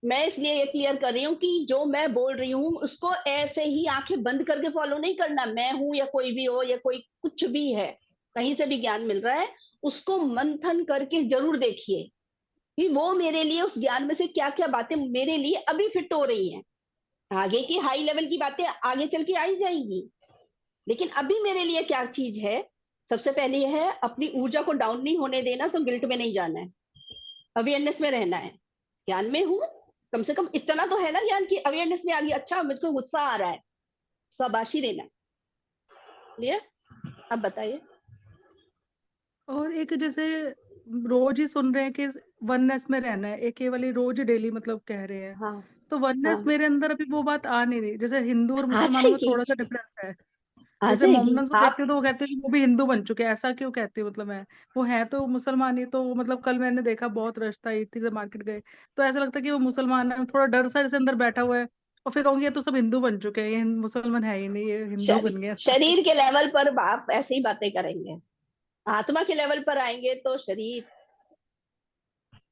मैं इसलिए ये क्लियर कर रही हूँ कि जो मैं बोल रही हूँ उसको ऐसे ही आंखें बंद करके फॉलो नहीं करना। मैं हूं या कोई भी हो या कोई कुछ भी है, कहीं से भी ज्ञान मिल रहा है, उसको मंथन करके जरूर देखिए कि वो मेरे लिए, उस ज्ञान में से क्या क्या बातें मेरे लिए अभी फिट हो रही हैं। आगे की हाई लेवल की बातें आगे चल के आई जाएगी, लेकिन अभी मेरे लिए क्या चीज है। सबसे पहले यह है, अपनी ऊर्जा को डाउन नहीं होने देना, सो गिल्ट में नहीं जाना है, अवेयरनेस में रहना है। ज्ञान में हूं, कम से कम इतना तो है ना ज्ञान की, अवेयरनेस में आ गई, अच्छा मुझको गुस्सा आ रहा है, शाबाशी देना। क्लियर? अब बताइए।
और एक जैसे रोज ही सुन रहे हैं कि वननेस में रहना है, एक ये वाली रोज डेली मतलब कह रहे हैं,
हाँ,
तो वननेस
हाँ,
मेरे अंदर अभी वो बात आ नहीं रही। जैसे हिंदू और
आ
मुसलमानों में
जाएगी,
थोड़ा सा डिफरेंस है।
आ
जैसे
जाएगी
मोमडन्स को
आप।
देखती हूँ तो वो कहते हैं कि वो भी हिंदू बन चुके हैं, ऐसा क्यों कहती हूँ मतलब मैं, वो है तो मुसलमान ही। तो मतलब कल मैंने देखा बहुत रश था, इतनी से मार्केट गए, तो ऐसा लगता है कि वो मुसलमान है, थोड़ा डर सा जैसे अंदर बैठा हुआ है। और फिर कहूंगी ये तो सब हिंदू बन चुके हैं, ये मुसलमान है ही नहीं, ये हिंदू बन गया सारे।
शरीर के लेवल पर आप ऐसे ही बातें करेंगे, आत्मा के लेवल पर आएंगे तो शरीर,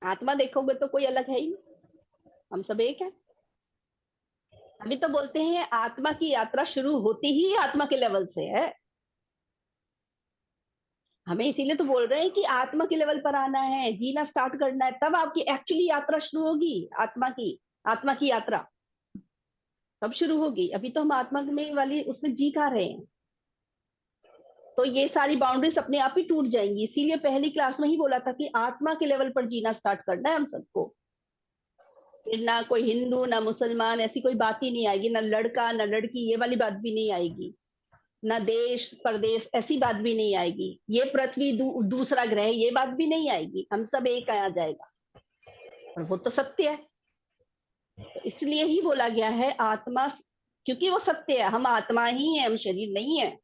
आत्मा देखोगे तो कोई अलग है ही नहीं, हम सब एक है। अभी तो बोलते हैं आत्मा की यात्रा शुरू होती ही आत्मा के लेवल से है। हमें इसीलिए तो बोल रहे हैं कि आत्मा के लेवल पर आना है, जीना स्टार्ट करना है, तब आपकी एक्चुअली यात्रा शुरू होगी। आत्मा की यात्रा तब शुरू होगी। अभी तो हम आत्मा में वाली उसमें जी खा रहे हैं, तो ये सारी बाउंड्रीज अपने आप ही टूट जाएंगी। इसीलिए पहली क्लास में ही बोला था कि आत्मा के लेवल पर जीना स्टार्ट करना है हम सबको। फिर ना कोई हिंदू ना मुसलमान, ऐसी कोई बात ही नहीं आएगी, ना लड़का ना लड़की, ये वाली बात भी नहीं आएगी, ना देश परदेश, ऐसी बात भी नहीं आएगी। ये पृथ्वी दूसरा ग्रह, ये बात भी नहीं आएगी। हम सब एक आ जाएगा, और वो तो सत्य है। तो इसलिए ही बोला गया है आत्मा, क्योंकि वो सत्य है। हम आत्मा ही है, हम शरीर नहीं है।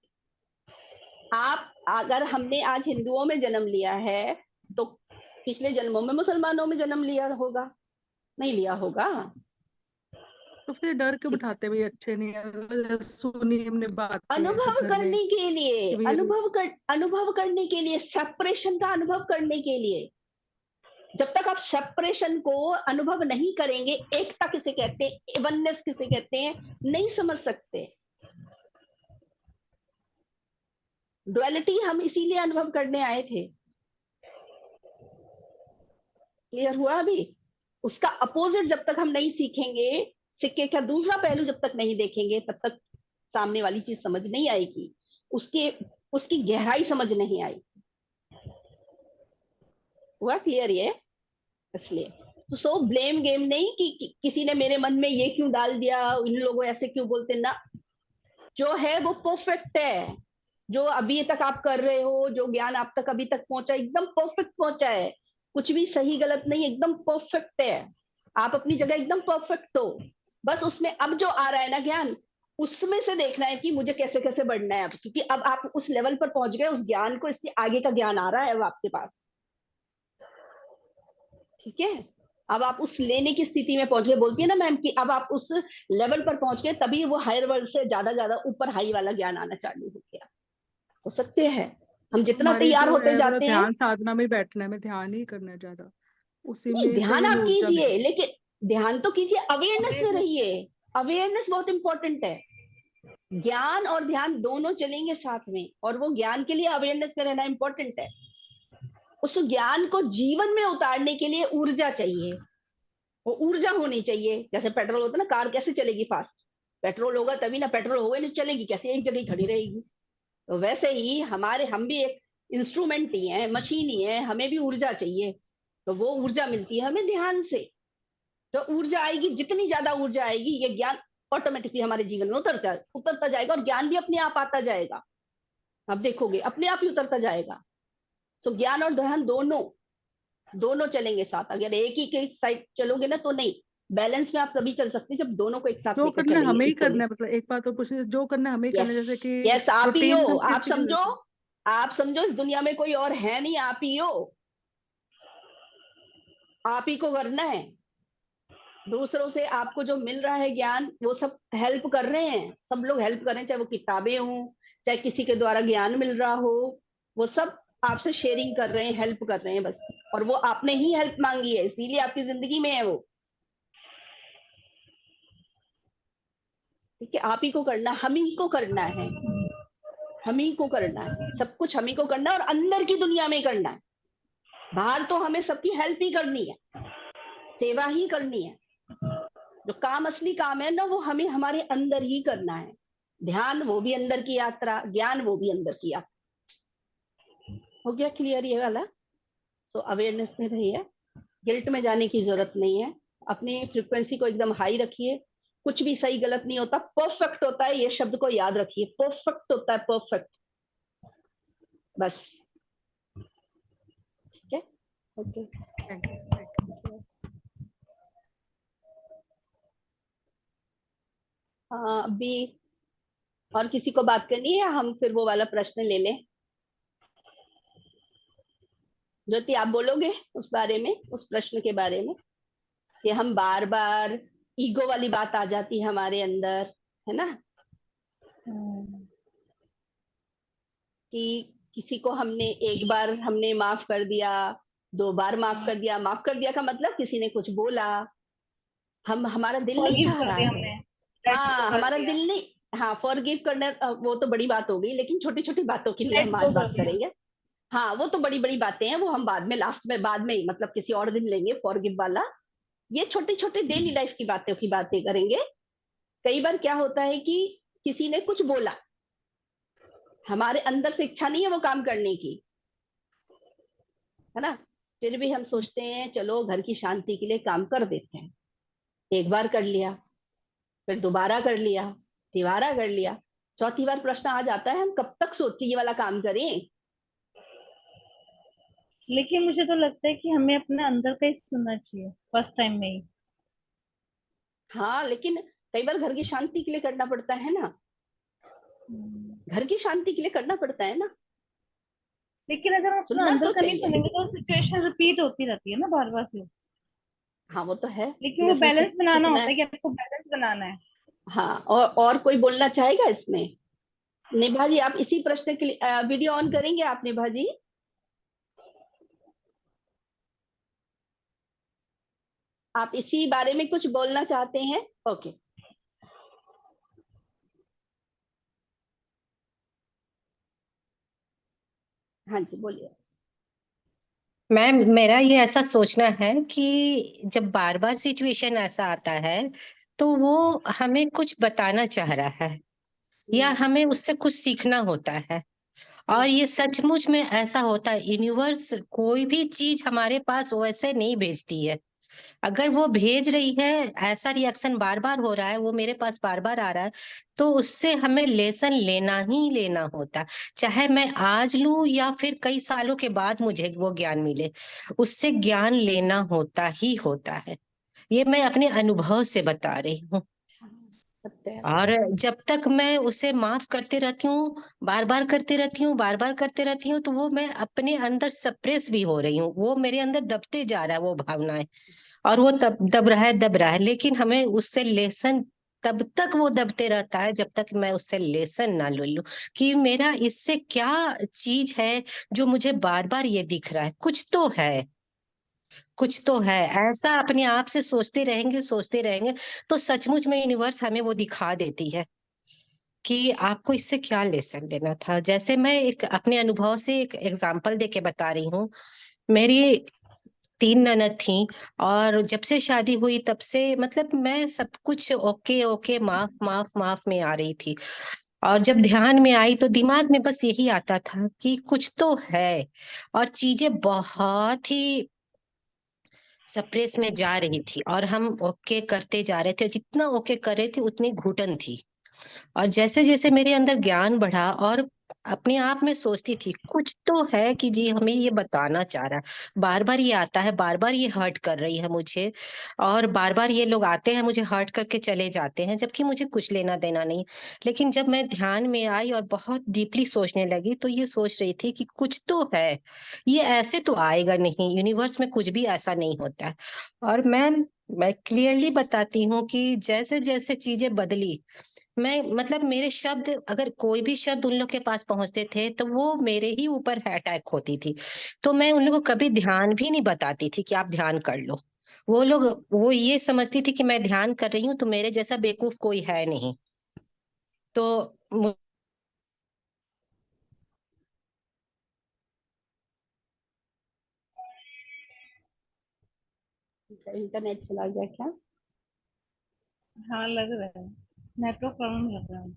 आप अगर हमने आज हिंदुओं में जन्म लिया है तो पिछले जन्मों में मुसलमानों में जन्म लिया होगा, नहीं लिया होगा?
तो फिर डर क्यों बिठाते भाई, अच्छे नहीं है, सुनी हमने बातें सब
अनुभव
घर में
करने के लिए,
कि भाई
अनुभव करने के लिए, सेपरेशन का अनुभव करने के लिए। जब तक आप सेपरेशन को अनुभव नहीं करेंगे, एकता किसे कहते हैं, वननेस किसे कहते हैं, नहीं समझ सकते। डुअलिटी हम इसीलिए अनुभव करने आए थे। क्लियर हुआ? अभी उसका अपोजिट जब तक हम नहीं सीखेंगे, सिक्के का दूसरा पहलू जब तक नहीं देखेंगे, तब तक सामने वाली चीज समझ नहीं आएगी, उसके उसकी गहराई समझ नहीं आएगी। हुआ क्लियर ये? इसलिए तो सो ब्लेम गेम नहीं कि किसी ने मेरे मन में ये क्यों डाल दिया, इन लोगों ऐसे क्यों बोलते ना। जो है वो परफेक्ट है। जो अभी तक आप कर रहे हो, जो ज्ञान आप तक अभी तक पहुंचा, एकदम परफेक्ट पहुंचा है। कुछ भी सही गलत नहीं, एकदम परफेक्ट है। आप अपनी जगह एकदम परफेक्ट हो। बस उसमें अब जो आ रहा है ना ज्ञान, उसमें से देखना है कि मुझे कैसे कैसे बढ़ना है अब, क्योंकि अब आप उस लेवल पर पहुंच गए, उस ज्ञान को, इसलिए आगे का ज्ञान आ रहा है अब आपके पास। ठीक है? अब आप उस लेने की स्थिति में पहुंच गए, बोलती है ना मैम कि अब आप उस लेवल पर पहुंच गए, तभी वो हायर वर्ल्ड से ज्यादा ज्यादा ऊपर हाई वाला ज्ञान आना चालू हो गया। तो सत्य है, हम जितना
हमारे
तैयार
जो
होते
है मतलब
जाते हैं।
ध्यान साधना में बैठना है, में ध्यान ही करना है ज्यादा, उसी
नहीं,
में से
ध्यान
हमें
आप
ऊर्जा
कीजिए,
मिलेगी।
लेकिन ध्यान तो कीजिए, अवेयरनेस में
अवेयरनेस।
रहिए। अवेयरनेस बहुत इंपॉर्टेंट है। ज्ञान और ध्यान दोनों चलेंगे साथ में, और वो ज्ञान के लिए अवेयरनेस में रहना इंपॉर्टेंट है। उस ज्ञान को जीवन में उतारने के लिए ऊर्जा चाहिए। वो ऊर्जा होनी चाहिए। जैसे पेट्रोल होता है ना, कार कैसे चलेगी फास्ट? पेट्रोल होगा तभी ना, पेट्रोल होगा नहीं चलेगी कैसे, एक जगह ही खड़ी रहेगी। तो वैसे ही हम भी एक इंस्ट्रूमेंट ही है, मशीन ही है, हमें भी ऊर्जा चाहिए। तो वो ऊर्जा मिलती है हमें ध्यान से। तो ऊर्जा आएगी, जितनी ज्यादा ऊर्जा आएगी, ये ज्ञान ऑटोमेटिकली हमारे जीवन में उतरता जाएगा, और ज्ञान भी अपने आप आता जाएगा। आप देखोगे अपने आप ही उतरता जाएगा। सो ज्ञान और ध्यान दोनों दोनों चलेंगे साथ। अगर एक ही साइड चलोगे ना तो नहीं, बैलेंस में आप तभी चल सकते हैं जब दोनों को एक साथ
जो
लेकर
करना है
चलेंगे
हमें ही करना
इक्वली।
है, मतलब एक बात तो पूछनी, जो करना है हमें ही करना
यस,
है, जैसे कि
यस, आप ही
रूटीन
हो।
हम
आप
किसी के
समझो,
जैसे।
आप समझो इस दुनिया में कोई और है नहीं, आप ही हो। आप ही को करना है। दूसरों से आपको जो मिल रहा है ज्ञान, वो सब हेल्प कर रहे हैं, सब लोग हेल्प कर रहे हैं, चाहे वो किताबें हों, चाहे किसी के द्वारा ज्ञान मिल रहा हो, वो सब आपसे शेयरिंग कर रहे हैं, हेल्प कर रहे हैं बस। और वो आपने ही हेल्प मांगी है, इसीलिए आपकी जिंदगी में है वो। ठीक है? आप ही को करना, हम ही को करना है, हम ही को करना है, सब कुछ हम ही को करना है, और अंदर की दुनिया में करना है। बाहर तो हमें सबकी हेल्प ही करनी है, सेवा ही करनी है। जो काम, असली काम है ना, वो हमें हमारे अंदर ही करना है। ध्यान वो भी अंदर की यात्रा, ज्ञान वो भी अंदर की यात्रा। हो गया क्लियर ये वाला? सो अवेयरनेस में रहिए, गिल्ट में जाने की जरूरत नहीं है। अपनी फ्रिक्वेंसी को एकदम हाई रखिए। कुछ भी सही गलत नहीं होता, परफेक्ट होता है। ये शब्द को याद रखिए, परफेक्ट होता है, परफेक्ट। बस। ठीक है? ओके।
Thank you.
अभी और किसी को बात करनी है, या हम फिर वो वाला प्रश्न ले लें? ज्योति, आप बोलोगे उस बारे में, उस प्रश्न के बारे में, कि हम बार बार ईगो वाली बात आ जाती है हमारे अंदर, है ना, कि किसी को हमने एक बार हमने माफ कर दिया, 2 बार माफ कर दिया। माफ कर दिया का मतलब किसी ने कुछ बोला, हम हमारा दिल नहीं
फॉरगिव
चाह
कर
रहा
दिया
है।
हमने, लेट गो
हाँ,
कर
हमारा
दिया,
दिल नहीं। हाँ, फॉरगिव करना वो तो बड़ी बात हो गई, लेकिन छोटी छोटी बातों के लिए
लेट
हम
गो
आज
कर
बात
दिया।
करेंगे। हाँ, वो तो बड़ी बड़ी बातें हैं, वो हम बाद में, लास्ट में, बाद में ही, मतलब किसी और दिन लेंगे फॉरगिव वाला। ये छोटी छोटी डेली लाइफ की बातें करेंगे। कई बार क्या होता है कि किसी ने कुछ बोला, हमारे अंदर से इच्छा नहीं है वो काम करने की, है ना, फिर भी हम सोचते हैं चलो घर की शांति के लिए काम कर देते हैं। एक बार कर लिया, फिर दोबारा कर लिया, तिबारा कर लिया, चौथी बार प्रश्न आ जाता है हम कब तक सोचिए ये वाला काम करें।
लेकिन मुझे तो लगता है कि हमें अपने अंदर का ही सुनना चाहिए फर्स्ट टाइम में ही।
हाँ, लेकिन कई बार घर की शांति के लिए करना पड़ता है ना, घर की शांति के लिए करना पड़ता है ना,
लेकिन अगर हम अपना
सुनना
अंदर
तो
का नहीं
चाहिए।
सुनेंगे तो सिचुएशन रिपीट होती रहती है ना बार बार फिर।
हाँ, वो तो है
लेकिन
कि
वो
उसमें
बैलेंस बनाना
सीखना
होता
है।
है कि आपको बैलेंस बनाना है।
हाँ, और कोई बोलना चाहेगा इसमें? निभा जी, आप इसी प्रश्न के लिए वीडियो ऑन करेंगे आप, निभा जी? आप इसी बारे में कुछ बोलना चाहते हैं? ओके। हाँ जी, बोलिए।
मैम, मेरा ये ऐसा सोचना है कि जब बार बार सिचुएशन ऐसा आता है तो वो हमें कुछ बताना चाह रहा है या हमें उससे कुछ सीखना होता है। और ये सचमुच में ऐसा होता है, यूनिवर्स कोई भी चीज हमारे पास वैसे नहीं भेजती है। अगर वो भेज रही है, ऐसा रिएक्शन बार बार हो रहा है, वो मेरे पास बार बार आ रहा है, तो उससे हमें लेसन लेना ही लेना होता है। चाहे मैं आज लूं या फिर कई सालों के बाद मुझे वो ज्ञान मिले, उससे ज्ञान लेना होता ही होता है। ये मैं अपने अनुभव से बता रही हूँ।
सत्य है।
और जब तक मैं उसे माफ करते रहती हूँ, बार बार करते रहती हूँ, बार बार करते रहती हूँ, तो वो मैं अपने अंदर सप्रेस भी हो रही हूँ, वो मेरे अंदर दबते जा रहा है वो भावनाएं। और वो तब दब रहा है, लेकिन हमें उससे लेसन, तब तक वो दबते रहता है जब तक मैं उससे लेसन ना ले लूं कि मेरा इससे क्या चीज है जो मुझे बार बार ये दिख रहा है। कुछ तो है, कुछ तो है। ऐसा अपने आप से सोचते रहेंगे तो सचमुच में यूनिवर्स हमें वो दिखा देती है कि आपको इससे क्या लेसन लेना था। जैसे मैं एक अपने अनुभव से एक एग्जांपल देके बता रही हूँ। मेरी 3 ननद थी, और जब से शादी हुई तब से मतलब मैं सब कुछ ओके ओके, माफ माफ माफ में आ रही थी। और जब ध्यान में आई तो दिमाग में बस यही आता था कि कुछ तो है, और चीजें बहुत ही सप्रेस में जा रही थी, और हम ओके करते जा रहे थे, जितना ओके कर रहे थे उतनी घुटन थी। और जैसे जैसे मेरे अंदर ज्ञान बढ़ा, और अपने आप में सोचती थी कुछ तो है कि जी हमें ये बताना चाह रहा है। बार बार ये आता है, बार बार ये हर्ट कर रही है मुझे, और बार बार ये लोग आते हैं मुझे हर्ट करके चले जाते हैं, जबकि मुझे कुछ लेना देना नहीं। लेकिन जब मैं ध्यान में आई और बहुत डीपली सोचने लगी तो ये सोच रही थी कि कुछ तो है, ये ऐसे तो आएगा नहीं, यूनिवर्स में कुछ भी ऐसा नहीं होता है। और मैं क्लियरली बताती हूँ कि जैसे जैसे चीजें बदली, मैं मतलब मेरे शब्द, अगर कोई भी शब्द उन लोग के पास पहुंचते थे तो वो मेरे ही ऊपर अटैक होती थी। तो मैं उन लोगों को कभी ध्यान भी नहीं बताती थी कि आप ध्यान कर लो। वो लोग, वो ये समझती थी कि मैं ध्यान कर रही हूँ तो मेरे जैसा बेवकूफ कोई है नहीं। तो मु-
इंटरनेट चला गया क्या?
हाँ लग रहा है, नेटवर्क प्रॉब्लम लग रहा है।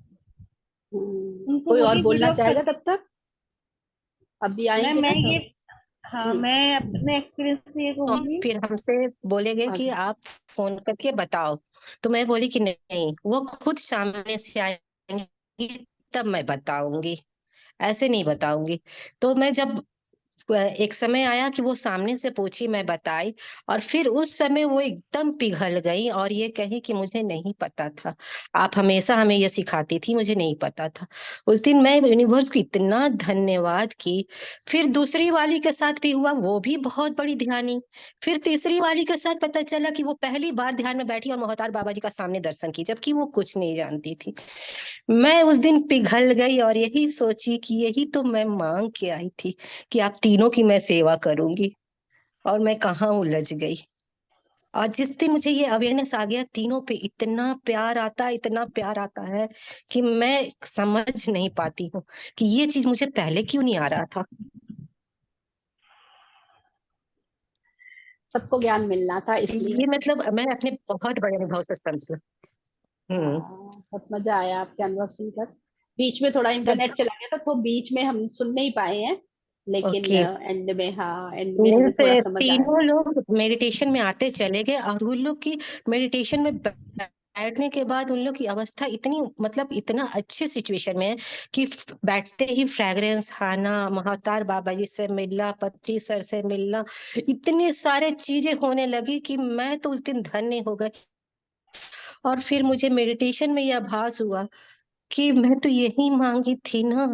उनको
कोई और
बोलिए
बोलना
वीडियो ऑफ
चाहेगा
करके।
तब तक? अब भी
मैं
आएंगे
मैं
ना तो।
ये हाँ,
हम्म।
मैं अपने एक्सपीरियंस से ये
तो
कहूंगी।
फिर हमसे बोलेगे कि
आगे।
आप फोन करके बताओ। तो मैं बोली कि नहीं, वो खुद सामने से आएंगे तब मैं बताऊंगी, ऐसे नहीं बताऊंगी। तो मैं जब एक समय आया कि वो सामने से पूछी, मैं बताई, और फिर उस समय वो एकदम पिघल गई और ये कही कि मुझे नहीं पता था, आप हमेशा हमें ये सिखाती थी, मुझे नहीं पता था। उस दिन मैं यूनिवर्स को इतना धन्यवाद की। फिर दूसरी वाली के साथ भी हुआ, वो भी बहुत बड़ी ध्यानी। फिर तीसरी वाली के साथ पता चला कि वो पहली बार ध्यान में बैठी और मोहतार बाबा जी का सामने दर्शन की, जबकि वो कुछ नहीं जानती थी। मैं उस दिन पिघल गई और यही सोची कि यही तो मैं मांग के आई थी कि आप तीनों की मैं सेवा करूंगी, और मैं कहाँ उलझ गई। और जिस दिन मुझे ये अवेयरनेस आ गया, तीनों पे इतना प्यार आता है कि मैं समझ नहीं पाती हूँ कि ये चीज मुझे पहले क्यों नहीं आ रहा था।
सबको ज्ञान मिलना था इसलिए।
ये मतलब मैं अपने बहुत बड़े अनुभव से समझ लूं।
बहुत मजा आया आपके अनुभव सुनकर। बीच में थोड़ा इंटरनेट चला गया था तो बीच में हम सुन नहीं पाए हैं, लेकिन
ओके।
एंड में, हाँ एंड में हमें थोड़ा समझ आया।
तीनों लोग मेडिटेशन में आते चले गए, और उन लोग की मेडिटेशन में बैठने के बाद उन लोग की अवस्था इतनी, मतलब इतना अच्छे सिचुएशन में है कि बैठते ही फ्रेग्रेंस आना, महातार बाबा जी से मिलना, पत्री सर से मिलना, इतनी सारे चीजें होने लगी कि मैं तो उस दिन धन्य हो गई। और फिर मुझे मेडिटेशन में यह आभास हुआ कि मैं तो यही मांगी थी ना,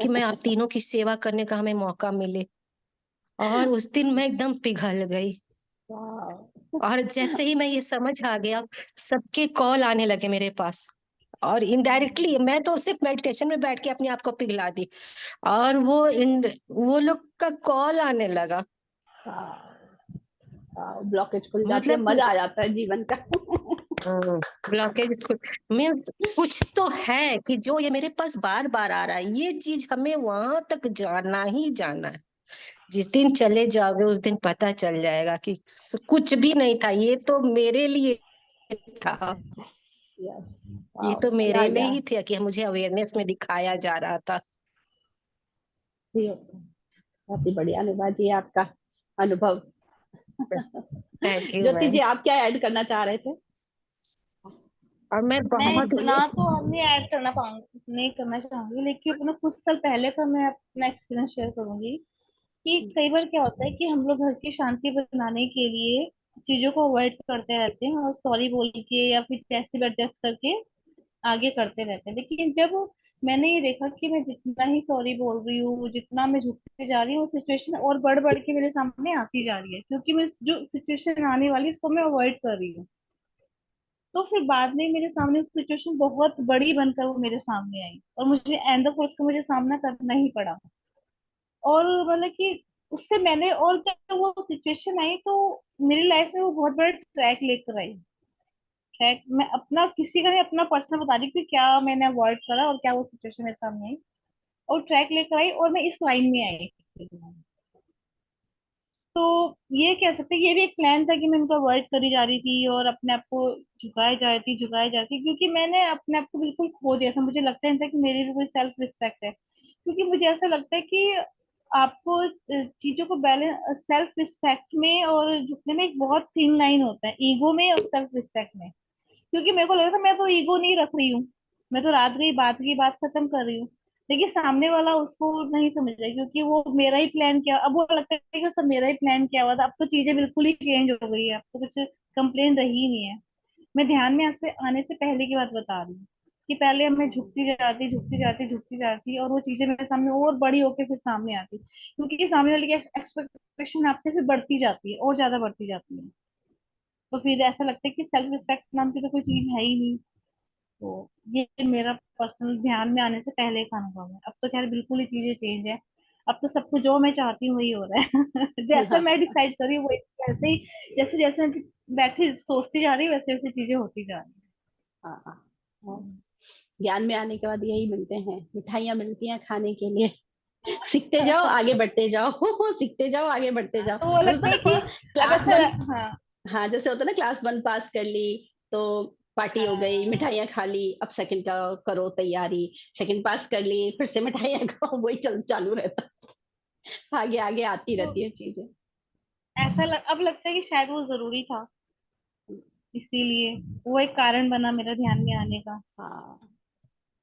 कि मैं आप तीनों की सेवा करने का हमें मौका मिले। और उस दिन मैं एकदम पिघल गई। और जैसे ही मैं ये समझ आ गया, सबके कॉल आने लगे मेरे पास, और इनडायरेक्टली मैं तो सिर्फ मेडिटेशन में बैठ के अपने आप को पिघला दी, और वो लोग का कॉल आने लगा।
ब्लॉकेज खुल जाते हैं,
मतलब
मजा आ जाता है जीवन का।
ब्लॉकेज मीन्स कुछ तो है कि जो ये मेरे पास बार बार आ रहा है, ये चीज हमें वहां तक जाना ही जाना है। जिस दिन चले जाओगे उस दिन पता चल जाएगा कि कुछ भी नहीं था, ये तो मेरे लिए था, ये तो
मजा आ
मेरे लिए
गया।
ही था कि मुझे अवेयरनेस में दिखाया जा रहा था।
बहुत ही बढ़िया अनुभव जी आपका अनुभव।
Thank you
Jyoti
ma'am.
जी, आप क्या ऐड करना चाह रहे थे?
और मैं
मैं
बहुत
इतना तो नहीं ऐड करना पाऊंगी, नहीं करना चाहूंगी, लेकिन अपना कुछ साल पहले का मैं अपना एक्सपीरियंस शेयर करूंगी कि कई बार क्या होता है कि हम लोग घर की शांति बनाने के लिए चीजों को अवॉइड करते रहते हैं और सॉरी बोल के या फिर कैसे भी एडजस्ट करके आगे करते रहते हैं। लेकिन जब मैंने ये देखा कि मैं जितना ही सॉरी बोल रही हूँ, जितना मैं झुकते जा रही हूँ, सिचुएशन और बढ़ बढ़ के मेरे सामने आती जा रही है, क्योंकि मैं जो सिचुएशन आने वाली है उसको मैं अवॉइड कर रही हूँ। तो फिर बाद में मेरे सामने सिचुएशन बहुत बड़ी बनकर वो मेरे सामने आई और मुझे एंड ऑफ उसका मुझे सामना करना ही पड़ा। और मतलब कि उससे मैंने, और जब वो सिचुएशन आई तो मेरी लाइफ में वो बहुत बड़ा ट्रैक लेकर आई। ट्रैक मैं अपना, किसी का नहीं, अपना पर्सनल बता रही हूँ कि क्या मैंने अवॉइड करा और क्या वो सिचुएशन मेरे सामने आई और ट्रैक लेकर आई और मैं इस लाइन में आई। तो ये कह सकते हैं ये भी एक प्लान था कि मैं उनको अवॉइड करी जा रही थी और अपने आप को झुकाए जा रही थी, क्योंकि मैंने अपने आप को बिल्कुल खो दिया था। मुझे लगता नहीं था कि मेरी भी कोई सेल्फ रिस्पेक्ट है, क्योंकि मुझे ऐसा लगता है कि आपको चीजों को बैलेंस, सेल्फ रिस्पेक्ट में और झुकने में एक बहुत थिन लाइन होता है, ईगो में और सेल्फ रिस्पेक्ट में। क्योंकि मेरे को लगा था मैं तो ईगो नहीं रख रही हूँ, मैं तो रात गई बात की बात खत्म कर रही हूँ। लेकिन सामने वाला उसको नहीं समझ रहा, क्योंकि वो मेरा ही प्लान किया, अब वो लगता है कि सब मेरा ही प्लान किया हुआ था। अब तो चीजें बिल्कुल ही चेंज हो गई है, अब तो कुछ कंप्लेन रही ही नहीं है। मैं ध्यान में आने से पहले की बात बता रही हूँ कि पहले मैं झुकती जाती और वो चीजें मेरे सामने और बड़ी होके फिर सामने आती, क्योंकि सामने वाले की एक्सपेक्टेशन आपसे फिर बढ़ती जाती है और ज्यादा बढ़ती जाती है। तो फिर ऐसा लगता है कि सेल्फ रिस्पेक्ट नाम की तो कोई चीज है ही नहीं। तो ये मेरा पर्सनल ध्यान में आने से पहले का अनुभव है। अब तो खैर बिल्कुल ही चीजें चेंज है। अब तो सब कुछ जो मैं चाहती हूँ वही हो रहा है। जैसा मैं डिसाइड कर रही हूँ वही, वैसे ही, जैसे जैसे मैं बैठी सोचती जा रही हूँ वैसे वैसे चीजें होती जा रही
हाँ हाँ। ज्ञान में आने के बाद यही मिलते हैं, मिठाइयाँ मिलती हैं खाने के लिए। सीखते जाओ
हैं।
आगे बढ़ते जाओ। सीखते जाओ आगे बढ़ते जाओ।
तो वो
जैसे
लगता है
होता
कि
है ना
अब
क्लास
अच्छा,
वन,
हाँ
हाँ जैसे होता है ना क्लास वन पास कर ली तो पार्टी हो गई, मिठाइयाँ खा ली, अब सेकंड का करो तैयारी, सेकंड पास कर ली, फिर से मिठाइयाँ खाओ, वही चालू रहता, आगे आगे आती
तो
रहती है चीजें।
अब लगता है कि शायद वो जरूरी था, इसीलिए वो एक कारण बना मेरा ध्यान में आने का।
हाँ,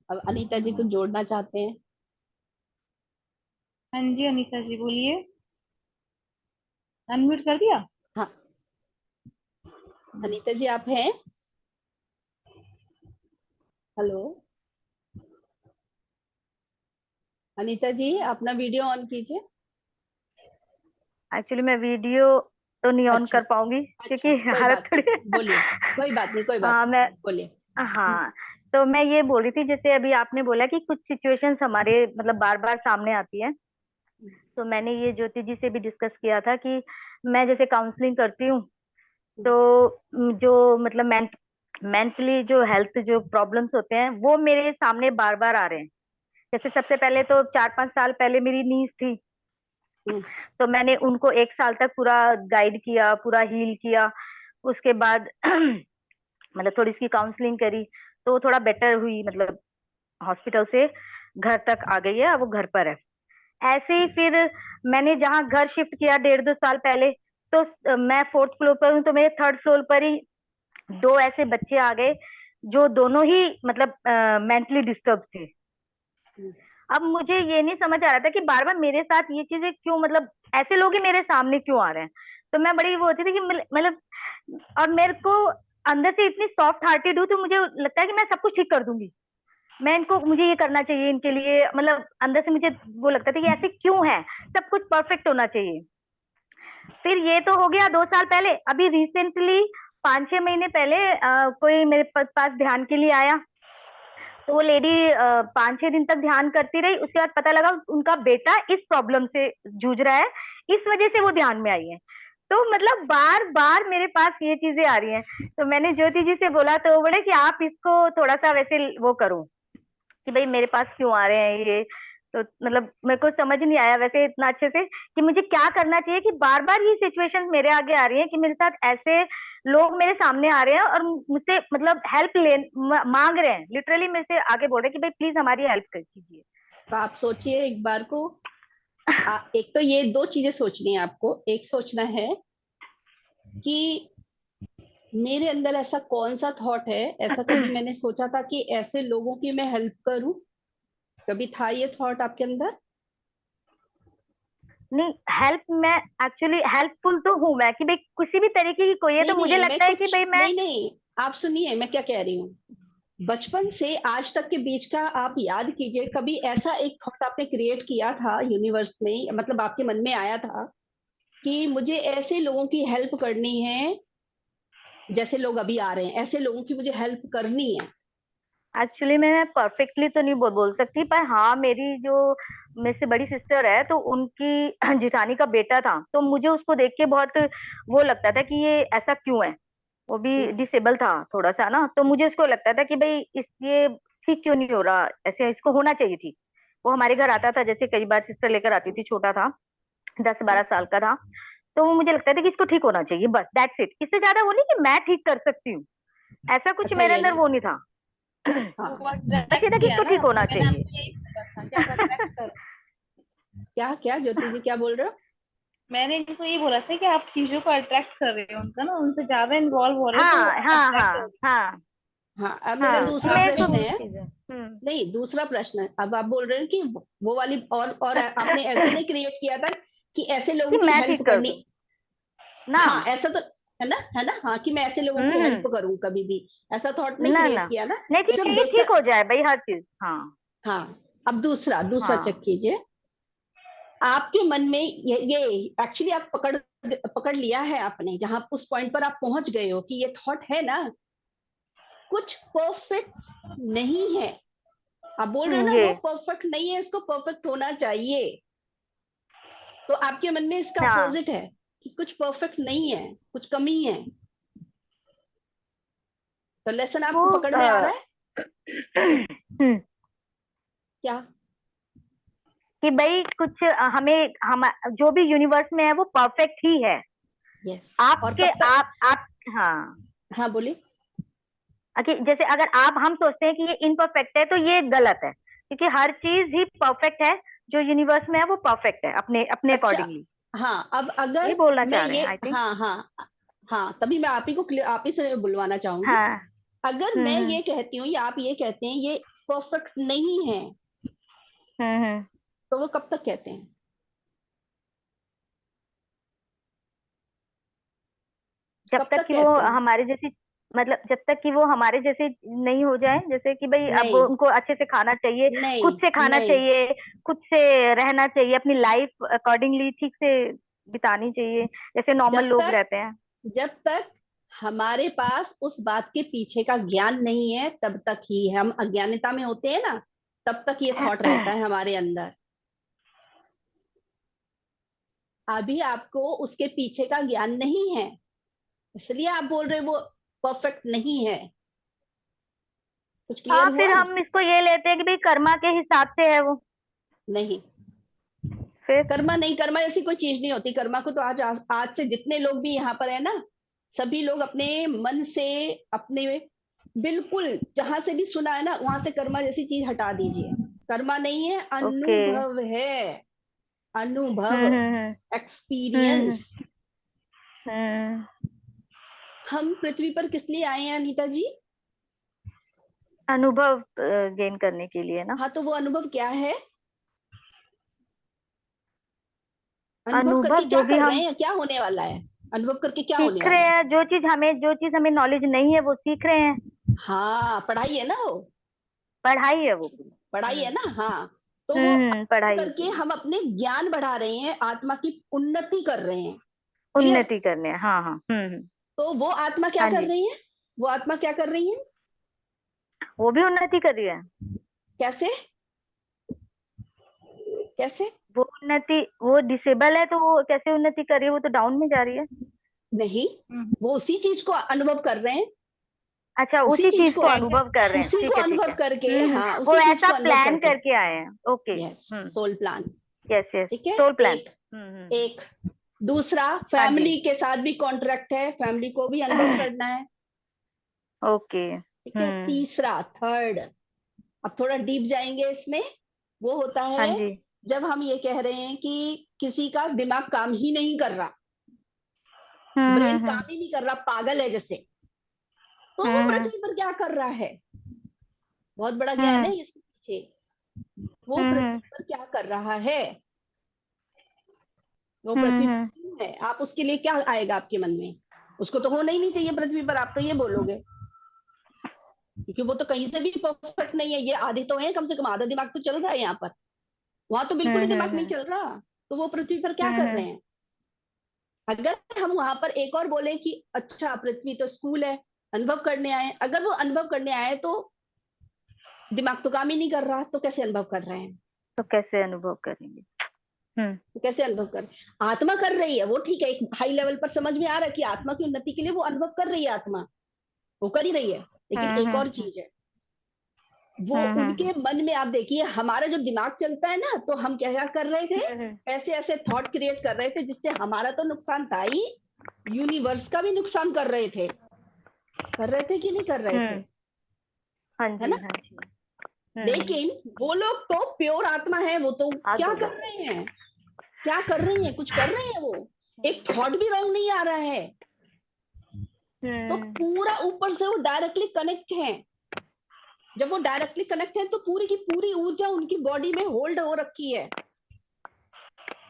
अब अनीता जी कुछ जोड़ना चाहते हैं?
हाँ जी अनीता जी बोलिए। अनम्यूट कर दिया?
हाँ, अनीता जी आप हैं? हेलो अनीता जी, अपना वीडियो ऑन कीजिए।
एक्चुअली मैं वीडियो तो नहीं ऑन
अच्छा
कर पाऊंगी
अच्छा,
क्योंकि
कोई
हालत
बात
थोड़ी
नहीं, बोलिए। कोई बात नहीं, कोई बात
हाँ
नहीं,
मैं
बोलिए।
हाँ, तो मैं ये बोल रही थी, जैसे अभी आपने बोला कि कुछ सिचुएशंस हमारे मतलब बार बार सामने आती है। तो मैंने ये ज्योति जी से भी डिस्कस किया था कि मैं जैसे काउंसलिंग करती हूँ, तो जो मतलब मेंटली जो हेल्थ जो प्रॉब्लम्स होते हैं वो मेरे सामने बार बार आ रहे हैं। जैसे सबसे पहले तो 4-5 साल पहले मेरी नीज थी,
हम्म,
तो मैंने उनको 1 साल तक पूरा गाइड किया, पूरा हील किया। उसके बाद मतलब थोड़ी इसकी काउंसलिंग करी, तो वो थोड़ा बेटर हुई, मतलब हॉस्पिटल से घर तक आ गई है, अब वो घर पर है। ऐसे ही फिर मैंने जहाँ घर शिफ्ट किया 1.5-2 साल पहले, तो मैं 4th फ्लोर पर हूँ, तो मेरे 3rd फ्लोर पर ही 2 ऐसे बच्चे आ गए जो दोनों ही मतलब मेंटली डिस्टर्ब थे। अब मुझे ये नहीं समझ आ रहा था कि बार बार मेरे साथ ये चीजें क्यों, मतलब ऐसे लोग ही मेरे सामने क्यों आ रहे हैं। तो मैं बड़ी वो होती थी कि मतलब, और मेरे को अंदर से इतनी सॉफ्ट हार्टेड हूँ, तो मुझे लगता है कि मैं सब कुछ ठीक कर दूंगी। मैं इनको, मुझे ये करना चाहिए इनके लिए, मतलब अंदर से मुझे वो लगता था कि ऐसे क्यों है, सब कुछ परफेक्ट होना चाहिए। फिर ये तो हो गया 2 साल पहले। अभी रिसेंटली 5-6 महीने पहले कोई मेरे पास ध्यान के लिए आया। तो वो लेडी 5-6 दिन तक ध्यान करती रही। उसके बाद पता लगा उनका बेटा इस प्रॉब्लम से जूझ रहा है, इस वजह से वो ध्यान में आई है। तो मतलब बार बार मेरे पास ये चीजें आ रही हैं। तो मैंने ज्योति जी से बोला, तो वो बोले कि आप इसको थोड़ा सा वैसे वो करो कि भाई मेरे पास क्यों आ रहे हैं ये। तो मतलब मेरे को समझ नहीं आया वैसे इतना अच्छे से कि मुझे क्या करना चाहिए, कि बार बार ये सिचुएशंस मेरे आगे आ रही हैं कि मेरे साथ ऐसे लोग मेरे सामने आ रहे हैं और मुझसे मतलब हेल्प मांग रहे हैं, लिटरली मेरे से आगे बोल रहे हैं कि भाई प्लीज हमारी हेल्प कर कीजिए।
तो आप सोचिए एक बार को, एक तो ये दो चीजें सोचनी है आपको। एक सोचना है कि मेरे अंदर ऐसा कौन सा थॉट है, ऐसा कभी मैंने सोचा था कि ऐसे लोगों की मैं हेल्प करूं? कभी था ये थॉट आपके अंदर?
नहीं, हेल्प मैं एक्चुअली हेल्पफुल तो हूं मैं, कि भाई किसी भी तरीके की कोई है
नहीं
तो मुझे
नहीं, मैं
लगता है कि
कुछ
भाई मैं
नहीं नहीं, आप सुनिए मैं क्या कह रही हूँ। बचपन से आज तक के बीच का आप याद कीजिए, कभी ऐसा एक थॉट आपने क्रिएट किया था यूनिवर्स में, मतलब आपके मन में आया था कि मुझे ऐसे लोगों की हेल्प करनी है, जैसे लोग अभी आ रहे हैं ऐसे लोगों की मुझे हेल्प करनी है?
एक्चुअली मैं परफेक्टली तो नहीं बोल सकती, पर हाँ मेरी जो मेरे से बड़ी सिस्टर है, तो उनकी जिठानी का बेटा था, तो मुझे उसको देख के बहुत वो लगता था कि ये ऐसा क्यों है। वो भी डिसेबल था थोड़ा सा ना, तो मुझे उसको लगता था कि भाई इस ये ठीक क्यों नहीं हो रहा, ऐसे इसको होना चाहिए थी। वो हमारे घर आता था, जैसे कई बार सिस्टर लेकर आती थी, छोटा था, 10-12 साल का था। तो वो मुझे लगता था कि इसको ठीक होना चाहिए, बस दैट्स इट। इससे ज्यादा वो नहीं कि मैं ठीक कर सकती हूँ, ऐसा कुछ
अच्छा
मेरे
ये
अंदर वो नहीं था।
हाँ,
वो
बस ये
अट्रैक्ट
था कि
किया
इसको
ना,
ठीक होना
मैंने
चाहिए।
आपको यही बोला था कि आप अट्रैक्ट करो।
क्या क्या ज्योति जी क्या बोल रहे हो?
मैंने इनको ये बोला था कि आप चीजों को अट्रैक्ट कर रहे हो, उनका ना उनसे ज्यादा इन्वॉल्व हो रहे हो, तो
हाँ हाँ
अट्रैक्ट हो
हाँ
रहे
हाँ
हाँ, अब मेरा
हाँ, कि
दूसरा
मैं इसको
प्रश्न है।
चीजें
नहीं, दूसरा प्रश्न है, अब आप बोल रहे हैं कि वो वाली, और आपने ऐसे नहीं क्रिएट किया था कि ऐसे
कि
लोगों की
मैं
हेल्प
ठीक कर
करनी।
दूं ना।
हाँ ऐसा तो है ना, है ना, हाँ कि मैं ऐसे लोगों की हेल्प
हम्म।
करूं, कभी भी ऐसा थॉट नहीं
ना
क्रिएट
ना,
किया ना।
नहीं ठीक
सिर्फ
है, ये ठीक
देखकर।
हो जाए भाई हर चीज। हाँ
हाँ, अब दूसरा दूसरा चेक
हाँ।
कीजिए। आपके मन में ये एक्चुअली आप पकड़ पकड़ लिया है आपने, जहां उस पॉइंट पर आप पहुंच गए हो कि ये थॉट है ना, कुछ परफेक्ट नहीं है। आप बोल रहे हो ना
ये
वो परफेक्ट नहीं है, इसको परफेक्ट होना चाहिए। तो आपके मन में इसका
हाँ
अपोजिट है कि कुछ परफेक्ट नहीं है, कुछ कमी है। तो लेसन
वो
आपको पकड़ में आ रहा है क्या?
कि भाई कुछ हमें हम जो भी यूनिवर्स में है वो परफेक्ट ही है।
यस। और
आपके
कब तक?
आप हाँ,
हाँ बोलिए।
कि जैसे अगर आप हम सोचते हैं कि ये इनपरफेक्ट है, तो ये गलत है, क्योंकि हर चीज ही परफेक्ट है। जो यूनिवर्स में है वो परफेक्ट है अपने अपने
अच्छा,
अकॉर्डिंगली।
हाँ अब
ये
अगर
बोलना
मैं
चाह रहे
ये,
हैं आई थिंक।
हाँ हाँ हाँ, तभी मैं आप ही को आप ही से बुलवाना चाहूंगी।
हाँ।
अगर मैं
हम्म।
ये कहती हूँ या आप ये कहते हैं ये परफेक्ट नहीं है,
हम्म।
तो वो कब तक कहते हैं?
जब
कब
तक
तक
कि वो
कहते हैं?
हमारे जैसी, मतलब जब तक कि वो हमारे जैसे नहीं हो जाए, जैसे कि भाई अब
नहीं
उनको अच्छे से खाना चाहिए, खुद
नहीं
से खाना
नहीं,
चाहिए, खुद से रहना चाहिए, अपनी लाइफ अकॉर्डिंगली ठीक से बितानी चाहिए, जैसे नॉर्मल
जब
लोग
तक
रहते हैं।
जब तक हमारे पास उस बात के पीछे का ज्ञान नहीं है तब तक ही, हम अज्ञानता में होते हैं ना, तब तक ये थॉट रहता है हमारे अंदर। अभी आपको उसके पीछे का ज्ञान नहीं है, इसलिए आप बोल रहे वो परफेक्ट नहीं है। कुछ क्लियर
हाँ,
हुआ?
फिर हम इसको ये लेते हैं कि भाई कर्मा के हिसाब से है वो।
नहीं,
फिर
कर्मा नहीं, कर्मा ऐसी कोई चीज नहीं होती। कर्मा को तो आज से जितने लोग भी यहाँ पर है ना, सभी लोग अपने मन से, अपने बिल्कुल जहां से भी सुना है ना वहां से कर्मा जैसी चीज हटा दीजिए। कर्मा नहीं है,
ओके।
अनुभव है। अनुभव,
हम्म हम्म हम्म
एक्सपीरियंस।
हम्म
हम पृथ्वी पर किस लिए आए हैं अनीता जी?
अनुभव गेन करने के लिए ना।
हाँ, तो वो अनुभव क्या है? अनुभव करके
अनुभव
क्या
जो भी
कर रहे
हम
हैं, क्या होने वाला है? अनुभव करके क्या होने
सीख
वाला
रहे
है?
हैं, जो चीज हमें नॉलेज नहीं है वो सीख रहे हैं।
हाँ, पढ़ाई है ना वो।
पढ़ाई है वो भी।
पढ़ाई है ना, हाँ। तो वो
पढ़ाई
करके
की
हम अपने ज्ञान बढ़ा रहे हैं, आत्मा की उन्नति कर रहे हैं। क्लियर?
उन्नति करने हैं। हाँ हाँ।
तो वो आत्मा क्या
हाँ
कर
जी,
रही है? वो आत्मा क्या कर रही है?
वो भी उन्नति कर रही है।
कैसे? कैसे?
वो डिसेबल है तो वो कैसे उन्नति कर रही है, वो तो डाउन में जा रही है।
नहीं, वो उसी चीज को अनुभव कर रहे हैं।
अच्छा,
उसी
उसी
चीज
चीज
को
को अनुभव कर रहे हैं,
उसी
ठीक
को
है ठीक
अनुभव
है।
करके, हाँ,
वो
उसी चीज
ऐसा
को अनुभव
प्लान
करके।
करके आए हैं। Okay.
Yes, sole plan.
Yes yes.
ठीक है।
Sole plan.
एक एक दूसरा,
हाँ जी।
फैमिली के साथ भी कॉन्ट्रैक्ट है, फैमिली को भी अनुभव करना है।
ओके।
ठीक है। तीसरा, थर्ड, अब थोड़ा डीप जाएंगे इसमें। वो होता
हाँ
है
जी।
जब हम ये कह रहे हैं कि किसी का दिमाग काम ही नहीं कर रहा, ब्रेन काम ही नहीं कर रहा, पागल है जैसे, तो वो पृथ्वी पर क्या कर रहा है? बहुत बड़ा ज्ञान है इसके पीछे। वो पृथ्वी पर क्या कर रहा है? वो पृथ्वी पर क्यों है? आप उसके लिए क्या आएगा आपके मन में? उसको तो होना ही नहीं चाहिए पृथ्वी पर, आप तो ये बोलोगे, क्योंकि वो तो कहीं से भी परफेक्ट नहीं है। ये आधे तो है, कम से कम आधा दिमाग तो चल रहा है यहाँ पर, वहां तो बिल्कुल ही दिमाग नहीं चल रहा। तो वो पृथ्वी पर क्या कर रहे हैं? अगर हम वहां पर एक और बोले कि अच्छा पृथ्वी तो स्कूल है, अनुभव करने आए, अगर वो अनुभव करने आए तो दिमाग तो काम ही नहीं कर रहा, तो कैसे अनुभव कर रहे हैं?
तो कैसे अनुभव करेंगे?
तो कैसे अनुभव कर? आत्मा कर रही है वो, ठीक है, एक हाई लेवल पर समझ में आ रहा है कि आत्मा की उन्नति के लिए वो अनुभव कर रही है, आत्मा वो कर ही रही है। लेकिन एक और चीज है, वो उनके मन में, आप देखिए हमारा जो दिमाग चलता है ना, तो हम क्या क्या कर रहे थे? ऐसे ऐसे थॉट क्रिएट कर रहे थे जिससे हमारा तो नुकसान था ही, यूनिवर्स का भी नुकसान कर रहे थे। कर रहे थे कि नहीं कर रहे थे?
हाँ
है
जी
ना?
हाँ जी।
लेकिन वो लोग तो प्योर आत्मा है, वो तो
हाथ
क्या
धो लो।
कर रहे हैं? क्या कर रही हैं? कुछ कर रहे हैं वो, एक थॉट भी रॉन्ग नहीं आ रहा है। तो पूरा ऊपर से वो डायरेक्टली कनेक्ट है। जब वो डायरेक्टली कनेक्ट है तो पूरी की पूरी ऊर्जा उनकी बॉडी में होल्ड हो रखी है।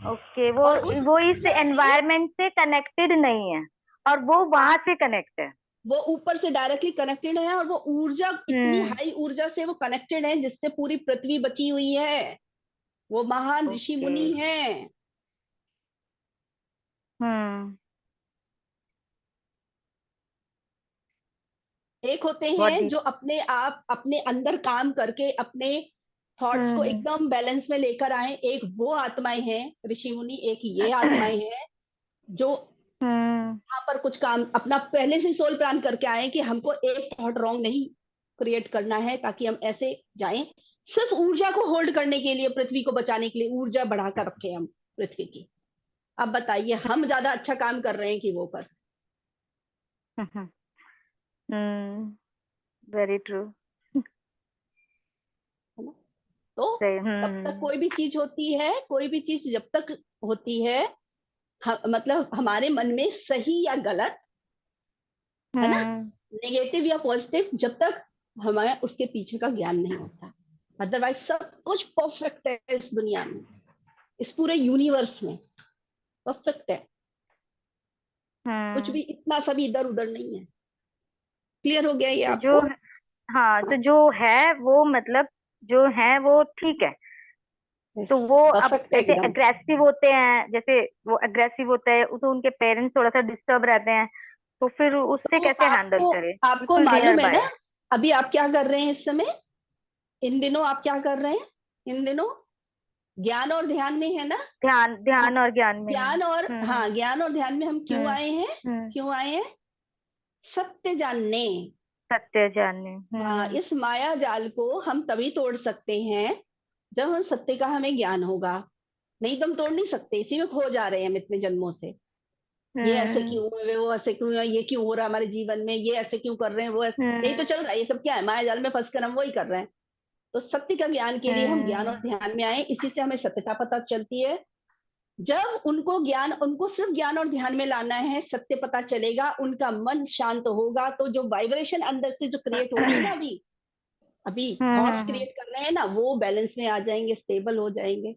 ओके।
और उस
वो इस
ऊर्जा से
एनवायरनमेंट से कनेक्टेड नहीं है और वो वहां से कनेक्ट है।
वो ऊपर से डायरेक्टली कनेक्टेड है, और वो ऊर्जा इतनी हाई ऊर्जा से वो कनेक्टेड है जिससे पूरी पृथ्वी बची हुई है। वो महान ऋषि
ओके।
मुनि हैं। एक होते
बहुत
हैं
डीप।
जो अपने आप अपने अंदर काम करके अपने थॉट्स को एकदम बैलेंस में लेकर आए, एक वो आत्माएं हैं ऋषि मुनि, एक ये आत्माएं हैं जो यहाँ पर कुछ काम अपना पहले से सोल प्लान करके आए कि हमको एक थॉट रॉन्ग नहीं क्रिएट करना है, ताकि हम ऐसे जाएं। सिर्फ ऊर्जा को होल्ड करने के लिए, पृथ्वी को बचाने के लिए ऊर्जा बढ़ाकर रखे हम पृथ्वी की। अब बताइए हम ज्यादा अच्छा काम कर रहे हैं कि वो कर?
Very true.
है ना? तो
सही।
तब तक कोई भी चीज होती है, कोई भी चीज जब तक होती है, मतलब हमारे मन में सही या गलत, है ना, नेगेटिव या पॉजिटिव, जब तक हमें उसके पीछे का ज्ञान नहीं होता, अदरवाइज सब कुछ परफेक्ट है इस दुनिया में, इस पूरे यूनिवर्स में परफेक्ट है। कुछ भी इतना सभी इधर उधर नहीं है। क्लियर हो गया ये
तो
आपको?
हाँ, तो जो है वो मतलब जो है वो ठीक है। तो वो अब
परफेक्ट
जैसे
एकदम।
अग्रेसिव होते हैं, जैसे वो अग्रेसिव होता है तो उनके पेरेंट्स थोड़ा सा डिस्टर्ब रहते हैं, तो फिर उससे
तो
कैसे हैंडल
आपको
करें?
आपको
बिल्कुल नियर
मालूम है ना
बाय।
अभी आप क्या कर रहे हैं इस समय, इन दिनों आप क्या कर रहे हैं इन दिनों? ज्ञान और ध्यान में है ना?
ध्यान, ध्यान और ज्ञान में है।
ज्ञान और हाँ, ज्ञान और ध्यान में हम क्यों
हम्म
आए हैं?
हम्म
क्यों आए हैं? सत्य जानने।
सत्य जानने।
हाँ, इस माया जाल को हम तभी तोड़ सकते हैं जब हम सत्य का हमें ज्ञान होगा। नहीं तो हम तोड़ नहीं सकते, इसी में खो जा रहे हैं हम इतने जन्मों से। ये ऐसे
हम्म
क्यों है, वो ऐसे क्यों है, ये क्यों हो रहा है हमारे जीवन में, ये ऐसे क्यों कर रहे हैं, वो ऐसे, यही तो
हम्म
चल रहा है। ये सब क्या है? माया जाल में फंस कर हम वही कर रहे हैं। तो सत्य का ज्ञान के लिए हम ज्ञान और
हम्म
ध्यान में आए, इसी से हमें सत्यता पता चलती है। जब उनको सिर्फ ज्ञान और ध्यान में लाना है, सत्य पता चलेगा, उनका मन शांत होगा, तो जो वाइब्रेशन अंदर से जो क्रिएट हो रही है ना, अभी अभी थॉट्स
हम्म
क्रिएट कर रहे हैं ना, वो बैलेंस में आ जाएंगे, स्टेबल हो जाएंगे।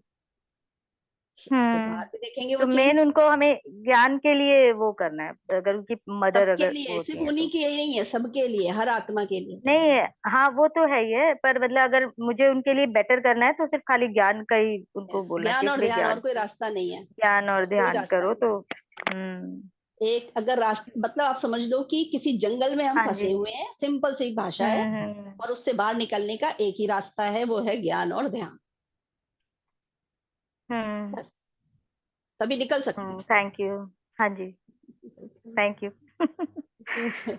फिर
हम्म
बाहर भी देखेंगे वो
तो मेन
चेंज।
उनको हमें ज्ञान के लिए वो करना है, अगर उनकी मदर
सबके
अगर वो
लिए,
होती
सिर्फ
है
उन्हीं
तो।
के लिए नहीं है, सबके लिए, हर आत्मा के लिए।
नहीं है, हाँ वो तो है ही है, पर मतलब अगर मुझे उनके लिए बेटर करना है तो सिर्फ खाली ज्ञान का ही उनको
यस,
बोलना
ज्ञान
चाहिए
और
कि भाई
ध्यान, और
ज्ञान,
कोई रास्ता नहीं है।
ज्ञान और
और कोई
ध्यान
रास्ता
करो
नहीं
तो।
है। एक अगर रास्ता, मतलब आप समझ लो कि किसी जंगल में हम
हाँ
फंसे
जी।
हुए हैं, सिंपल सी भाषा है,
हम्म।
और उससे बाहर निकलने का एक ही रास्ता है, वो है ज्ञान और ध्यान।
हम्म
बस, तभी निकल सकते
थैंक यू। हाँ जी, थैंक यू।
हैं।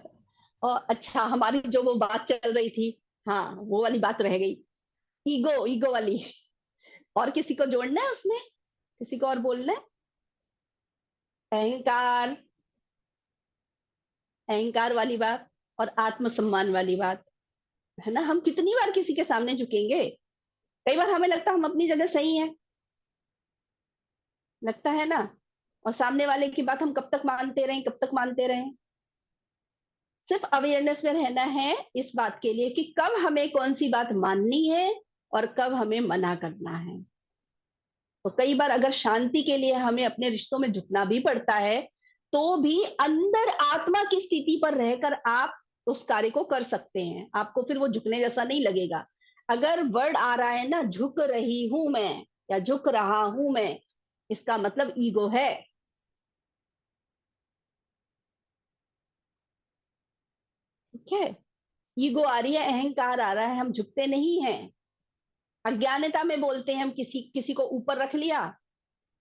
और अच्छा, हमारी जो वो बात चल रही थी, हाँ वो वाली बात रह गई, ईगो, ईगो वाली। और किसी को जोड़ना है उसमें? किसी को और बोलना है? अहंकार, अहंकार वाली बात और आत्मसम्मान वाली बात, है ना? हम कितनी बार किसी के सामने झुकेंगे? कई बार हमें लगता है हम अपनी जगह सही है, लगता है ना, और सामने वाले की बात हम कब तक मानते रहें, कब तक मानते रहें? सिर्फ अवेयरनेस में रहना है इस बात के लिए कि कब हमें कौन सी बात माननी है और कब हमें मना करना है। तो कई बार अगर शांति के लिए हमें अपने रिश्तों में झुकना भी पड़ता है, तो भी अंदर आत्मा की स्थिति पर रहकर आप उस कार्य को कर सकते हैं। आपको फिर वो झुकने जैसा नहीं लगेगा। अगर वर्ड आ रहा है ना, झुक रही हूं मैं या झुक रहा हूं मैं, इसका मतलब ईगो है। ठीक है? ईगो आ रही है, अहंकार आ रहा है, हम झुकते नहीं हैं। अज्ञानता में बोलते हैं, हम किसी किसी को ऊपर रख लिया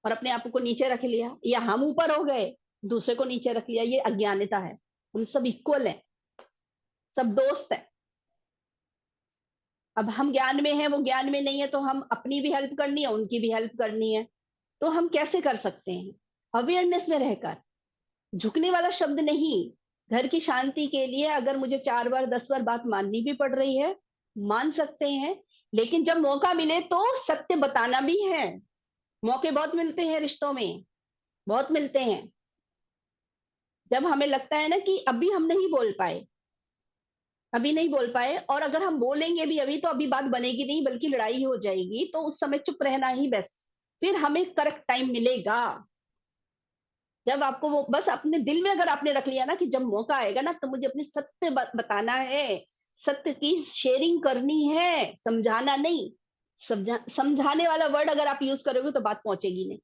और अपने आप को नीचे रख लिया, या हम ऊपर हो गए, दूसरे को नीचे रख लिया, ये अज्ञानता है। हम सब इक्वल हैं, सब दोस्त हैं। अब हम ज्ञान में हैं, वो ज्ञान में नहीं है, तो हम अपनी भी हेल्प करनी है, उनकी भी हेल्प करनी है। तो हम कैसे कर सकते हैं? अवेयरनेस में रहकर, झुकने वाला शब्द नहीं। घर की शांति के लिए अगर मुझे 4 बार 10 बार बात माननी भी पड़ रही है, मान सकते हैं। लेकिन जब मौका मिले तो सत्य बताना भी है। मौके बहुत मिलते हैं रिश्तों में, बहुत मिलते हैं। जब हमें लगता है ना कि अभी हम नहीं बोल पाए, अभी नहीं बोल पाए, और अगर हम बोलेंगे भी अभी, तो अभी बात बनेगी नहीं, बल्कि लड़ाई हो जाएगी, तो उस समय चुप रहना ही बेस्ट। फिर हमें करेक्ट टाइम मिलेगा। जब आपको वो बस अपने दिल में अगर आपने रख लिया ना कि जब मौका आएगा ना, तो मुझे अपनी सत्य बताना है, सत्य की शेयरिंग करनी है, समझाना नहीं। समझाने वाला वर्ड अगर आप यूज करोगे तो बात पहुंचेगी नहीं।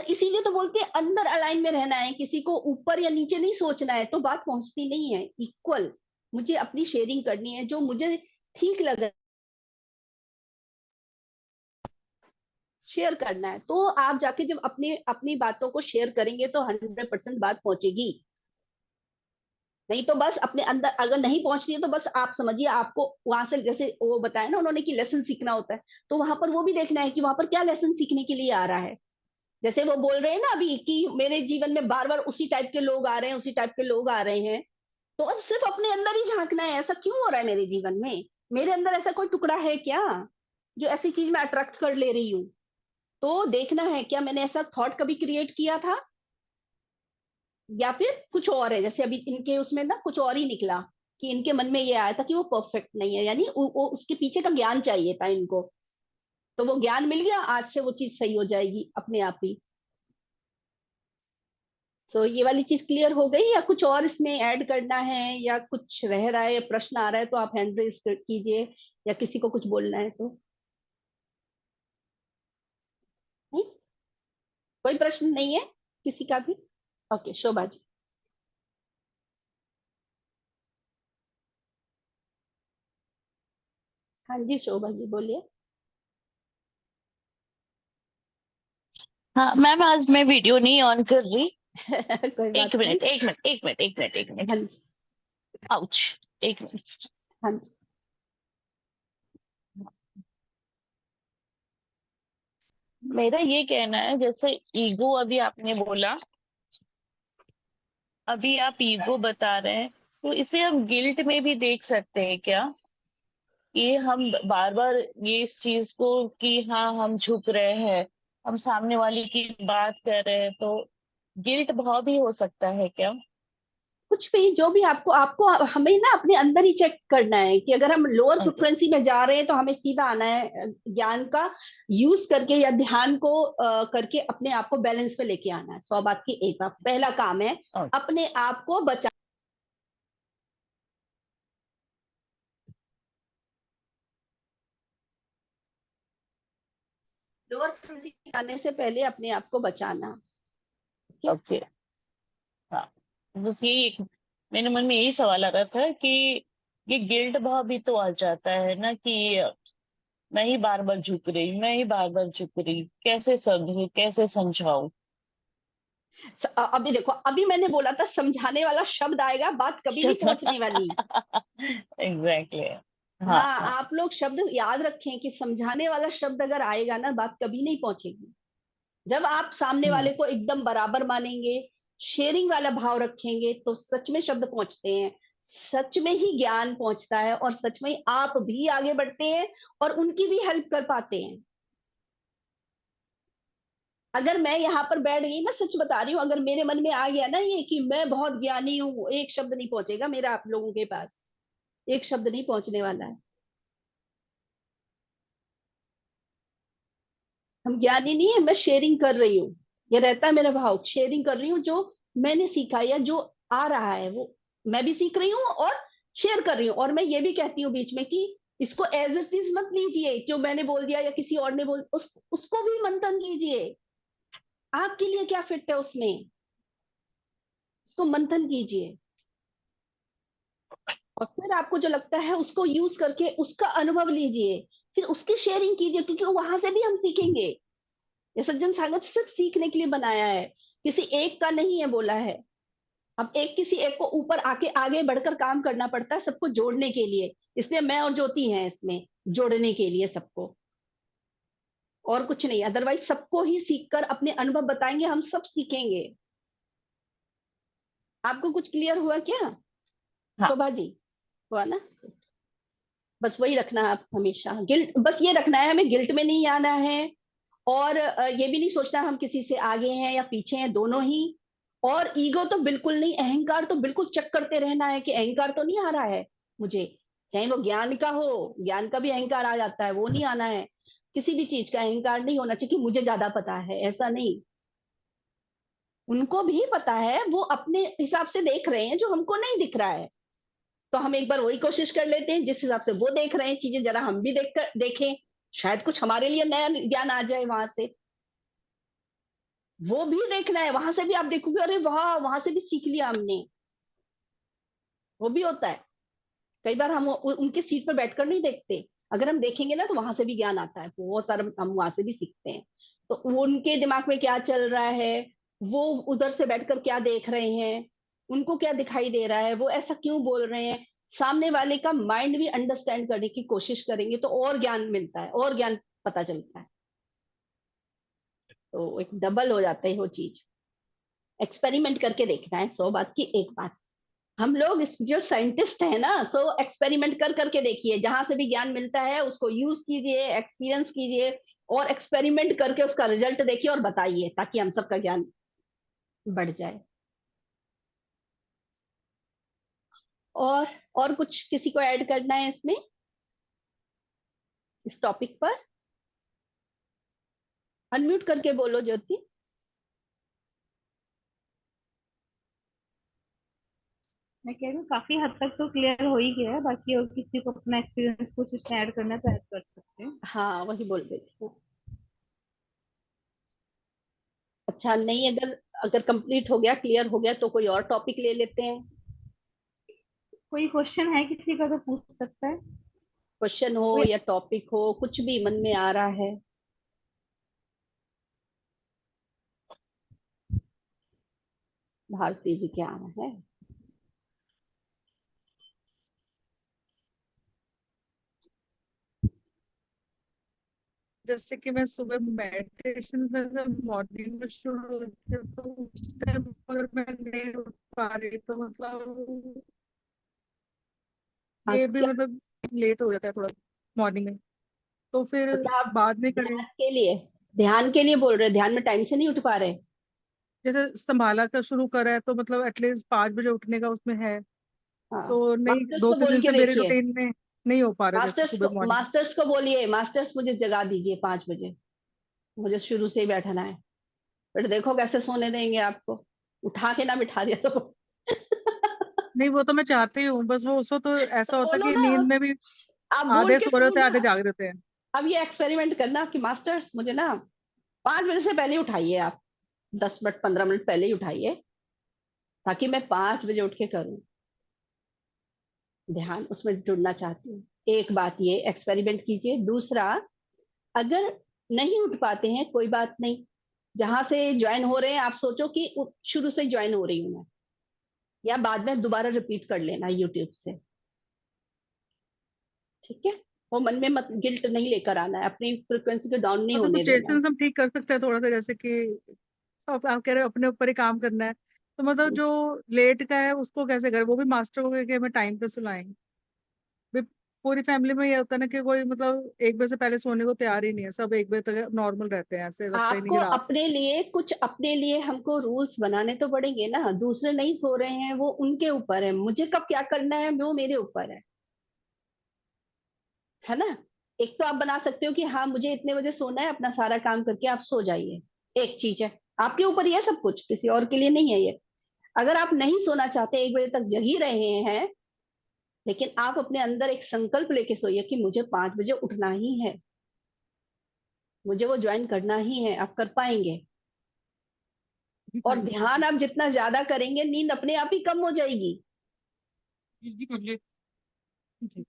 इसीलिए तो बोलते हैं अंदर अलाइन में रहना है, किसी को ऊपर या नीचे नहीं सोचना है, तो बात पहुंचती नहीं है। इक्वल मुझे अपनी शेयरिंग करनी है, जो मुझे ठीक लग रहा है शेयर करना है। तो आप जाके जब अपनी अपनी बातों को शेयर करेंगे तो 100% बात पहुंचेगी। नहीं तो बस अपने अंदर अगर नहीं पहुंचती है, तो बस आप समझिए आपको वहां से, जैसे वो बताया ना उन्होंने कि लेसन सीखना होता है, तो वहां पर वो भी देखना है कि वहां पर क्या लेसन सीखने के लिए आ रहा है। जैसे वो बोल रहे हैं ना अभी कि मेरे जीवन में बार बार उसी टाइप के लोग आ रहे हैं, उसी टाइप के लोग आ रहे हैं, तो अब सिर्फ अपने अंदर ही झांकना है, ऐसा क्यों हो रहा है मेरे जीवन में? मेरे अंदर ऐसा कोई टुकड़ा है क्या जो ऐसी चीज में अट्रैक्ट कर ले रही हूँ? तो देखना है क्या मैंने ऐसा थॉट कभी क्रिएट किया था, या फिर कुछ और है। जैसे अभी इनके उसमें ना कुछ और ही निकला कि इनके मन में ये आया था कि वो परफेक्ट नहीं है, यानी वो उसके पीछे का ज्ञान चाहिए था इनको। तो वो ज्ञान मिल गया, आज से वो चीज सही हो जाएगी अपने आप ही। सो ये वाली चीज क्लियर हो गई, या कुछ और इसमें ऐड करना है, या कुछ रह रहा है, प्रश्न आ रहा है तो आप हैंड रेज कीजिए, या किसी को कुछ बोलना है तो। नहीं? कोई प्रश्न नहीं है किसी का भी? ओके, शोभा जी। हाँ जी शोभा जी बोलिए।
हाँ मैम, आज मैं वीडियो नहीं ऑन कर रही।
कोई बात
एक
नहीं।
मिनट, एक मिनट, एक मिनट, एक मिनट, एक
हाँ
मिनट।
जी।
आउच। एक मिनट।
हाँ जी।
मेरा ये कहना है, जैसे ईगो अभी आपने बोला, अभी आप ईगो बता रहे हैं, तो इसे हम गिल्ट में भी देख सकते हैं क्या? कि हम बार बार ये इस चीज को कि हाँ हम झुक रहे हैं, हम सामने वाले की बात कर रहे हैं, तो गिल्ट भाव भी हो सकता है क्या?
कुछ भी जो भी आपको आपको हमें ना अपने अंदर ही चेक करना है कि अगर हम लोअर
ओके।
फ्रिक्वेंसी में जा रहे हैं तो हमें सीधा आना है, ज्ञान का यूज करके या ध्यान को करके अपने आप को बैलेंस पे लेके आना है। 100 बात की एक बात, पहला काम है अपने आप को बचा। लोअर फ्रिक्वेंसी आने से पहले अपने आप को बचाना।
ओके। हाँ, बस यही एक मेरे मन में यही सवाल आ रहा था कि ये गिल्ट भाव भी तो आ जाता है ना, कि मैं ही बार बार झुक रही, मैं ही बार बार झुक रही, कैसे समझू, कैसे समझाऊं?
अभी देखो, अभी मैंने बोला था समझाने वाला शब्द आएगा, बात कभी नहीं पहुंचने वाली।
एग्जैक्टली। हाँ,
हाँ,
हाँ।
आप लोग शब्द याद रखें कि समझाने वाला शब्द अगर आएगा ना, बात कभी नहीं पहुंचेगी। जब आप सामने
हम्म।
वाले को एकदम बराबर मानेंगे, शेयरिंग वाला भाव रखेंगे, तो सच में शब्द पहुंचते हैं, सच में ही ज्ञान पहुंचता है, और सच में ही आप भी आगे बढ़ते हैं और उनकी भी हेल्प कर पाते हैं। अगर मैं यहाँ पर बैठ गई ना, सच बता रही हूँ, अगर मेरे मन में आ गया ना ये कि मैं बहुत ज्ञानी हूँ, एक शब्द नहीं पहुंचेगा मेरा आप लोगों के पास, एक शब्द नहीं पहुंचने वाला है। हम ज्ञानी नहीं है, मैं शेयरिंग कर रही हूँ, ये रहता है मेरा भाव, शेयरिंग कर रही हूँ जो मैंने सीखा या जो आ रहा है वो मैं भी सीख रही हूँ और शेयर कर रही हूँ। और मैं ये भी कहती हूँ बीच में कि इसको एज इट इज मत लीजिए, जो मैंने बोल दिया या किसी और ने बोल, उसको भी मंथन कीजिए, आपके लिए क्या फिट है उसमें, उसको मंथन कीजिए, और फिर आपको जो लगता है उसको यूज करके उसका अनुभव लीजिए, फिर उसकी शेयरिंग कीजिए, क्योंकि वहां से भी हम सीखेंगे। ये सज्जन सागर सिर्फ सीखने के लिए बनाया है, किसी एक का नहीं है बोला है। अब एक किसी एक को ऊपर आके आगे बढ़कर काम करना पड़ता है सबको जोड़ने के लिए, इसलिए मैं और ज्योति हैं इसमें, जोड़ने के लिए सबको, और कुछ नहीं। अदरवाइज सबको ही सीखकर अपने अनुभव बताएंगे, हम सब सीखेंगे। आपको कुछ क्लियर हुआ क्या
हाँ।
शोभा जी? हुआ ना? बस वही रखना है आप हमेशा, गिल्ट बस ये रखना है, हमें गिल्ट में नहीं आना है, और ये भी नहीं सोचना हम किसी से आगे हैं या पीछे हैं, दोनों ही। और ईगो तो बिल्कुल नहीं, अहंकार तो बिल्कुल चेक करते रहना है कि अहंकार तो नहीं आ रहा है मुझे, चाहे वो ज्ञान का हो, ज्ञान का भी अहंकार आ जाता है, वो नहीं आना है। किसी भी चीज का अहंकार नहीं होना चाहिए कि मुझे ज्यादा पता है, ऐसा नहीं। उनको भी पता है, वो अपने हिसाब से देख रहे हैं जो हमको नहीं दिख रहा है, तो हम एक बार वही कोशिश कर लेते हैं जिस हिसाब से वो देख रहे हैं चीजें, जरा हम भी देख कर देखें, शायद कुछ हमारे लिए नया ज्ञान आ जाए वहां से। वो भी देखना है, वहां से भी आप देखोगे अरे वाह, वहां से भी सीख लिया हमने, वो भी होता है। कई बार हम उनके सीट पर बैठकर नहीं देखते, अगर हम देखेंगे ना तो वहां से भी ज्ञान आता है, बहुत सारा हम वहां से भी सीखते हैं। तो वो उनके दिमाग में क्या चल रहा है, वो उधर से बैठकर क्या देख रहे हैं, उनको क्या दिखाई दे रहा है, वो ऐसा क्यों बोल रहे हैं, सामने वाले का माइंड भी अंडरस्टैंड करने की कोशिश करेंगे तो और ज्ञान मिलता है, और ज्ञान पता चलता है, तो एक डबल हो जाता है वो चीज। एक्सपेरिमेंट करके देखना है, 100 बात की एक बात। हम लोग जो साइंटिस्ट है ना, सो एक्सपेरिमेंट कर करके देखिए, जहां से भी ज्ञान मिलता है उसको यूज कीजिए, एक्सपीरियंस कीजिए, और एक्सपेरिमेंट करके उसका रिजल्ट देखिए और बताइए, ताकि हम सबका ज्ञान बढ़ जाए। और और कुछ किसी को ऐड करना है इसमें, इस टॉपिक पर? अनम्यूट करके बोलो ज्योति।
मैं कह रही हूँ काफी हद तक तो क्लियर हो ही गया है, बाकी और किसी को अपना एक्सपीरियंस कुछ इसमें ऐड करना है तो ऐड कर सकते हैं।
हाँ वही बोल रही थी। अच्छा नहीं, अगर अगर कंप्लीट हो गया, क्लियर हो गया, तो कोई और टॉपिक ले लेते हैं।
कोई क्वेश्चन है किसी का तो पूछ सकता है।
क्वेश्चन हो
कोई
या टॉपिक हो, कुछ भी मन में आ रहा है। भारती जी क्या आ रहा है?
जैसे कि मैं सुबह मेडिटेशन मॉर्निंग में शुरू होती है, तो उस टाइम अगर मैं नहीं उठ पा रही तो मतलब
हाँ
ये भी
क्या?
मतलब लेट हो जाता है थोड़ा मॉर्निंग में, तो फिर
मतलब आप
बाद में करें।
ध्यान के लिए, ध्यान के लिए बोल रहे हैं? ध्यान में टाइम से नहीं उठ पा रहे?
जैसे संभाला का शुरू करा है तो मतलब एटलीस्ट 5 बजे उठने का उसमें है,
हाँ,
तो नहीं
मास्टर्स
दो
को
तीन
बोल
दिन
के
से मेरे
देखिए।
रूटीन में नहीं हो पा रहा जैसे
मास्टर्स
सुबह
को,
मॉर्निंग।
मास्टर्स को बोलिए, मास्टर्स मुझे जगा दीजिए 5 बजे, मुझे शुरू से ही बैठना है। फिर देखो कैसे सोने देंगे आपको, उठा के ना बिठा दिया तो।
नहीं वो तो मैं चाहती हूँ, बस वो उसको तो
तो
ऐसा होता है
बोलो
कि
ना,
नींद में भी
आप बोल
आधे
के
सो रहे
सो
होते हैं
ना।
आधे जाग रहे होते हैं।
अब ये एक्सपेरिमेंट करना कि मास्टर्स मुझे ना 5 बजे से पहले उठाइए आप, 10 मिनट 15 मिनट पहले ही उठाइए, ताकि मैं 5 बजे उठ के करूं ध्यान, उसमें जुड़ना चाहती हूँ। एक बात ये एक्सपेरिमेंट कीजिए। दूसरा, अगर नहीं उठ पाते हैं कोई बात नहीं, जहां से ज्वाइन हो रहे हैं आप सोचो कि शुरू से ज्वाइन हो रही हूँ मैं, या बाद में दोबारा रिपीट कर लेना यूट्यूब से, ठीक है? वो मन में मत गिल्ट नहीं लेकर आना है, अपनी फ्रिक्वेंसी को डाउन नहीं
मतलब
होने देना है।
सिचुएशन हम ठीक कर सकते हैं थोड़ा सा, जैसे कि अब आप कह रहे हो अपने ऊपर ही काम करना है, तो मतलब जो लेट का है उसको कैसे करें, वो भी मास्टर को कि हमें टाइम पे सुलाएं। भी पूरी फैमिली में ये होता है ना कि कोई मतलब 1 बजे से पहले सोने को तैयार ही नहीं है, सब 1 बजे तक नॉर्मल रहते हैं, ऐसे लगता ही नहीं
आपको
कि रात।
अपने लिए कुछ, अपने लिए हमको रूल्स बनाने तो पड़ेंगे ना। दूसरे नहीं सो रहे हैं वो उनके ऊपर है, मुझे कब क्या करना है वो मेरे ऊपर है ना? एक तो आप बना सकते हो कि हाँ मुझे इतने बजे सोना है, अपना सारा काम करके आप सो जाइए, एक चीज है। आपके ऊपर ही है सब कुछ, किसी और के लिए नहीं है ये। अगर आप नहीं सोना चाहते, 1 बजे तक जगी रहे हैं, लेकिन आप अपने अंदर एक संकल्प लेके सोइए कि मुझे 5 बजे उठना ही है, मुझे वो ज्वाइन करना ही है, आप कर पाएंगे।
जी
और
करिए
ध्यान आप जितना ज्यादा करेंगे, नींद अपने आप ही कम हो जाएगी।
जी करिए जी।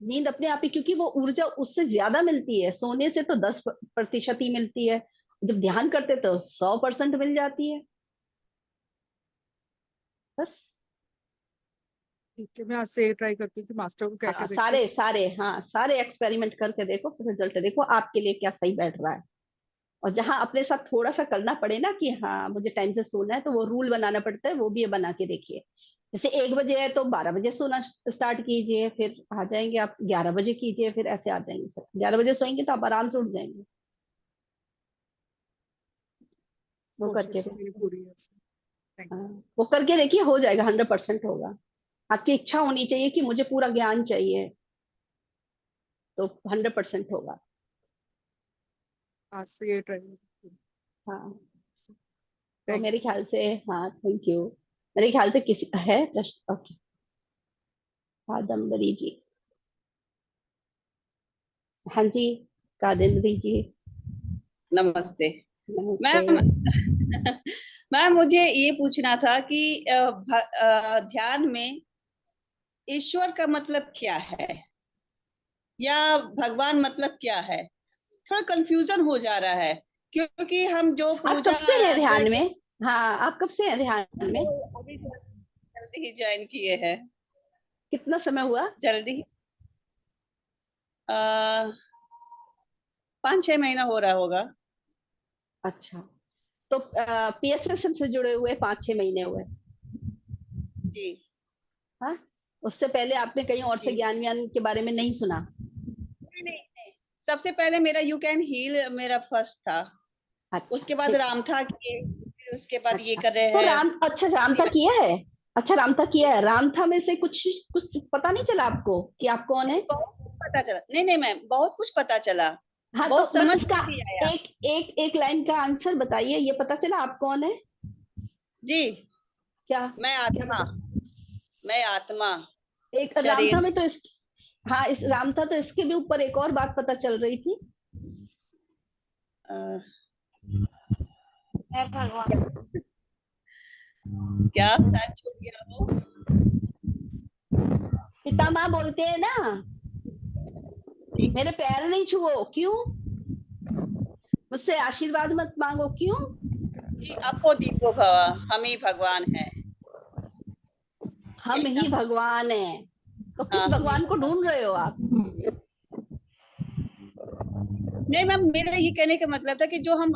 नींद अपने आप ही, क्योंकि वो ऊर्जा उससे ज्यादा मिलती है, सोने से तो 10% ही मिलती है, जब ध्यान करते तो 100% मिल जाती है। बस।
ठीक है, मैं आज से ट्राई करती हूँ कि मास्टर को कह
हाँ
के देखती हूँ।
सारे सारे, हाँ सारे एक्सपेरिमेंट करके देखो, फिर रिजल्ट देखो आपके लिए क्या सही बैठ रहा है। और जहां अपने साथ थोड़ा सा करना पड़े ना कि हाँ मुझे टाइम से सोना है, तो वो रूल बनाना पड़ता है, वो भी बना के देखिए। जैसे 1 बजे है तो 12 बजे सोना स्टार्ट कीजिए, फिर आ जाएंगे आप 11 बजे कीजिए, फिर ऐसे आ जाएंगे सर। 11 बजे सोएंगे तो आप आराम से उठ जाएंगे। वो करके
कोशिश मेरी
देखिए।
पूरी है। थैंक
हाँ, वो करके देखिए, हो जाएगा, 100% होगा। आपकी इच्छा होनी चाहिए कि मुझे पूरा ज्ञान चाहिए, तो 100% होगा।
यू, आज से ये ट्राई करती हूँ।
हाँ, तो
थैंक
मेरे
यू।
ख्याल से, हाँ थैंक यू। मेरे ख्याल से किसी है प्रश्न? ओके, कादम्बरी जी। हाँ जी, कादम्बरी जी।
नमस्ते
नमस्ते।
मैम। मैम मुझे ये पूछना था कि ध्यान में ईश्वर का मतलब क्या है, या भगवान मतलब क्या है? थोड़ा कंफ्यूजन हो जा रहा है, क्योंकि हम जो
आप
पूजा
कब से हैं
आराधना
ध्यान में? हाँ, आप कब से हैं ध्यान में?
अभी जल्दी ही ज्वाइन किए हैं।
कितना समय हुआ?
जल्दी ही 5-6 महीना हो रहा होगा।
अच्छा, तो पीएसएसएम से जुड़े हुए 5-6 महीने हुए?
जी
हाँ, उससे पहले आपने कहीं और से
जी।
ज्ञान व्यान के बारे में नहीं सुना?
नहीं नहीं नहीं, सबसे पहले मेरा यू कैन हील मेरा फर्स्ट था।
अच्छा
उसके बाद
ठीक।
रामथा किए, फिर उसके बाद ये
अच्छा,
कर रहे
तो
हैं।
राम, अच्छा रामता किया है? अच्छा रामता किया है। रामता में से कुछ कुछ पता नहीं चला आपको कि आप कौन है?
बहुत कुछ पता चला। नहीं नहीं मैम, बहुत कुछ पता चला,
हाँ, तो
बहुत
बस
समझ
इसका
में भी आया।
एक एक एक लाइन का आंसर बताइए, ये पता चला आप कौन है?
जी,
क्या
मैं
क्या
आत्मा।
पता?
मैं आत्मा
एक रामथा
शरीर
में तो हाँ, इस रामथा तो इसके भी ऊपर एक और बात पता चल रही थी।
मैं भगवान।
क्या शायद छूट गया वो।
पिता माँ बोलते हैं ना, मेरे पैर नहीं छुओ, क्यों? मुझसे आशीर्वाद मत मांगो, क्यों?
जी, अपो दीपो भव, हम ही भगवान है।
हम ही भगवान हैं। तो किस
हाँ, हम ही
भगवान को ढूंढ रहे हो आप?
नहीं मैम, मेरा ये कहने का मतलब था कि जो हम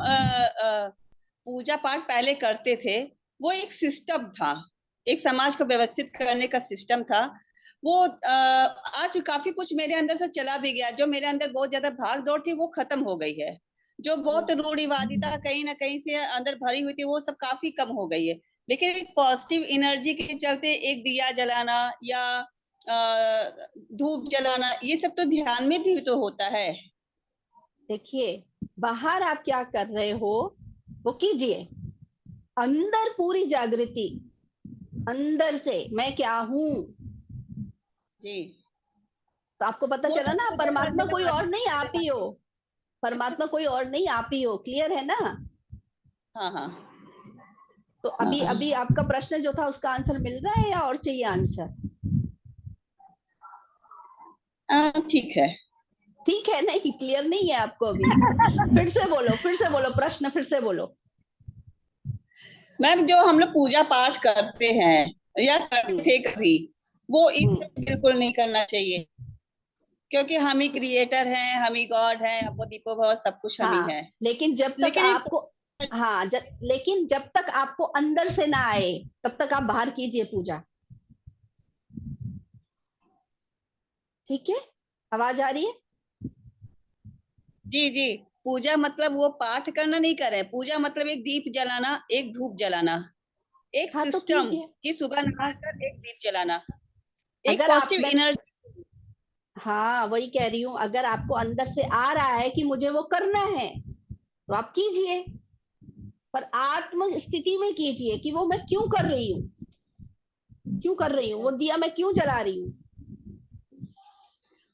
पूजा पाठ पहले करते थे, वो एक सिस्टम था, एक समाज को व्यवस्थित करने का सिस्टम था। वो आज काफी कुछ मेरे अंदर से चला भी गया। जो मेरे अंदर बहुत ज्यादा भाग दौड़ थी वो खत्म हो गई है। जो बहुत रूढ़िवादिता कहीं ना कहीं से अंदर भरी हुई थी वो सब काफी कम हो गई है। लेकिन एक पॉजिटिव एनर्जी के चलते एक दिया जलाना या धूप जलाना, ये सब तो ध्यान में भी तो होता है।
देखिए, बाहर आप क्या कर रहे हो वो कीजिए, अंदर पूरी जागृति, अंदर से मैं क्या हूं।
जी,
तो आपको पता
वो
चला ना,
तो
परमात्मा कोई और नहीं, आप ही हो। परमात्मा कोई और नहीं, आप ही हो। क्लियर है ना?
हाँ हाँ
तो अभी
हाँ,
अभी आपका प्रश्न जो था उसका आंसर मिल रहा है या और चाहिए आंसर?
ठीक है।
ठीक है, नहीं क्लियर नहीं है आपको अभी? फिर से बोलो, फिर से बोलो, प्रश्न फिर से बोलो।
मैम, जो हम लोग पूजा पाठ करते हैं या करते थे कभी, वो इस समय बिल्कुल नहीं करना चाहिए, क्योंकि हम ही क्रिएटर हैं, हम ही गॉड हैं, अपो दीपो भव, सब कुछ हम ही
हाँ,
है।
लेकिन जब तक
लेकिन एक
आपको, हाँ लेकिन जब तक आपको अंदर से ना आए तब तक आप बाहर कीजिए पूजा। ठीक है? आवाज आ रही है?
जी जी, पूजा मतलब वो पाठ करना नहीं कर रहे हैं। पूजा मतलब एक दीप जलाना, एक धूप जलाना, एक
हाँ तो
सिस्टम
कीजिए।
कि सुबह नहाकर एक दीप जलाना, एक
अगर आप
पॉजिटिव एनर्जी।
हाँ वही कह रही हूँ, अगर आपको अंदर से आ रहा है कि मुझे वो करना है तो आप कीजिए, पर आत्म स्थिति में कीजिए कि वो मैं क्यों कर रही हूँ, क्यों कर रही हूँ,
अच्छा,
वो दिया मैं क्यों जला रही हूँ।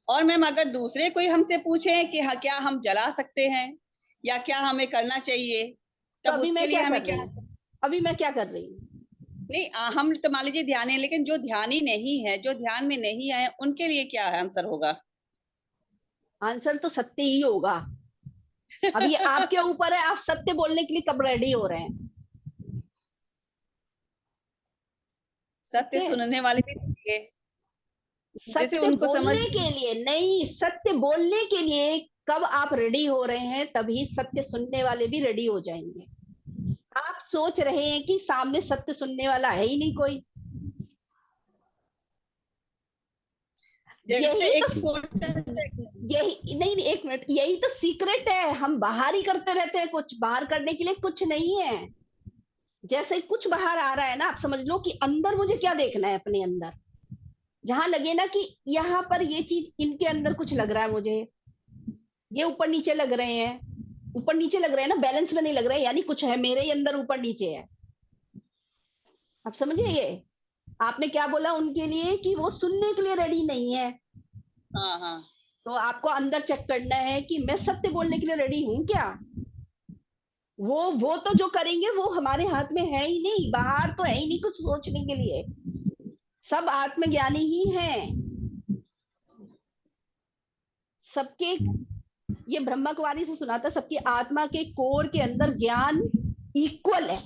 और मैम अगर दूसरे कोई हमसे पूछे कि हाँ क्या हम जला सकते हैं या क्या हमें करना चाहिए,
तो
तब
अभी
उसके
मैं
लिए
क्या
हमें
कर रही
क्या।
हूँ? अभी मैं क्या कर रही हूँ?
नहीं, हम तो मान लीजिए ध्यान है, लेकिन जो ध्यानी नहीं है, जो ध्यान में नहीं आए, उनके लिए क्या आंसर होगा?
आंसर तो सत्य ही होगा। अब ये आपके ऊपर है, आप सत्य बोलने के लिए कब रेडी हो रहे हैं। ठीक
सत्य
है?
सुनने वाले भी तो मिले, जैसे
सत्य
उनको समझ।
बोलने के लिए नहीं, सत्य बोलने के लिए कब आप रेडी हो रहे हैं तभी सत्य सुनने वाले भी रेडी हो जाएंगे। आप सोच रहे हैं कि सामने सत्य सुनने वाला है ही नहीं कोई।
जैसे
यही तो,
एक छोटा,
यही नहीं, एक मिनट, यही तो सीक्रेट है। हम बाहर ही करते रहते हैं, कुछ बाहर करने के लिए कुछ नहीं है। जैसे कुछ बाहर आ रहा है ना, आप समझ लो कि अंदर मुझे क्या देखना है, अपने अंदर जहां लगे ना कि यहाँ पर ये चीज इनके अंदर कुछ लग रहा है मुझे, ये ऊपर नीचे लग रहे हैं, ऊपर नीचे लग रहे हैं ना, बैलेंस में नहीं लग रहे हैं, यानी कुछ है मेरे ही अंदर ऊपर नीचे है। आप समझिए ये आपने क्या बोला उनके लिए कि वो सुनने के लिए रेडी नहीं है।
हाँ हाँ,
तो आपको अंदर चेक करना है कि मैं सत्य बोलने के लिए रेडी हूं क्या। वो तो जो करेंगे वो हमारे हाथ में है ही नहीं, बाहर तो है ही नहीं कुछ सोचने के लिए। सब आत्मज्ञानी ही हैं सबके। ये ब्रह्मा कुमारी से सुना था, सबकी आत्मा के कोर के अंदर ज्ञान इक्वल है।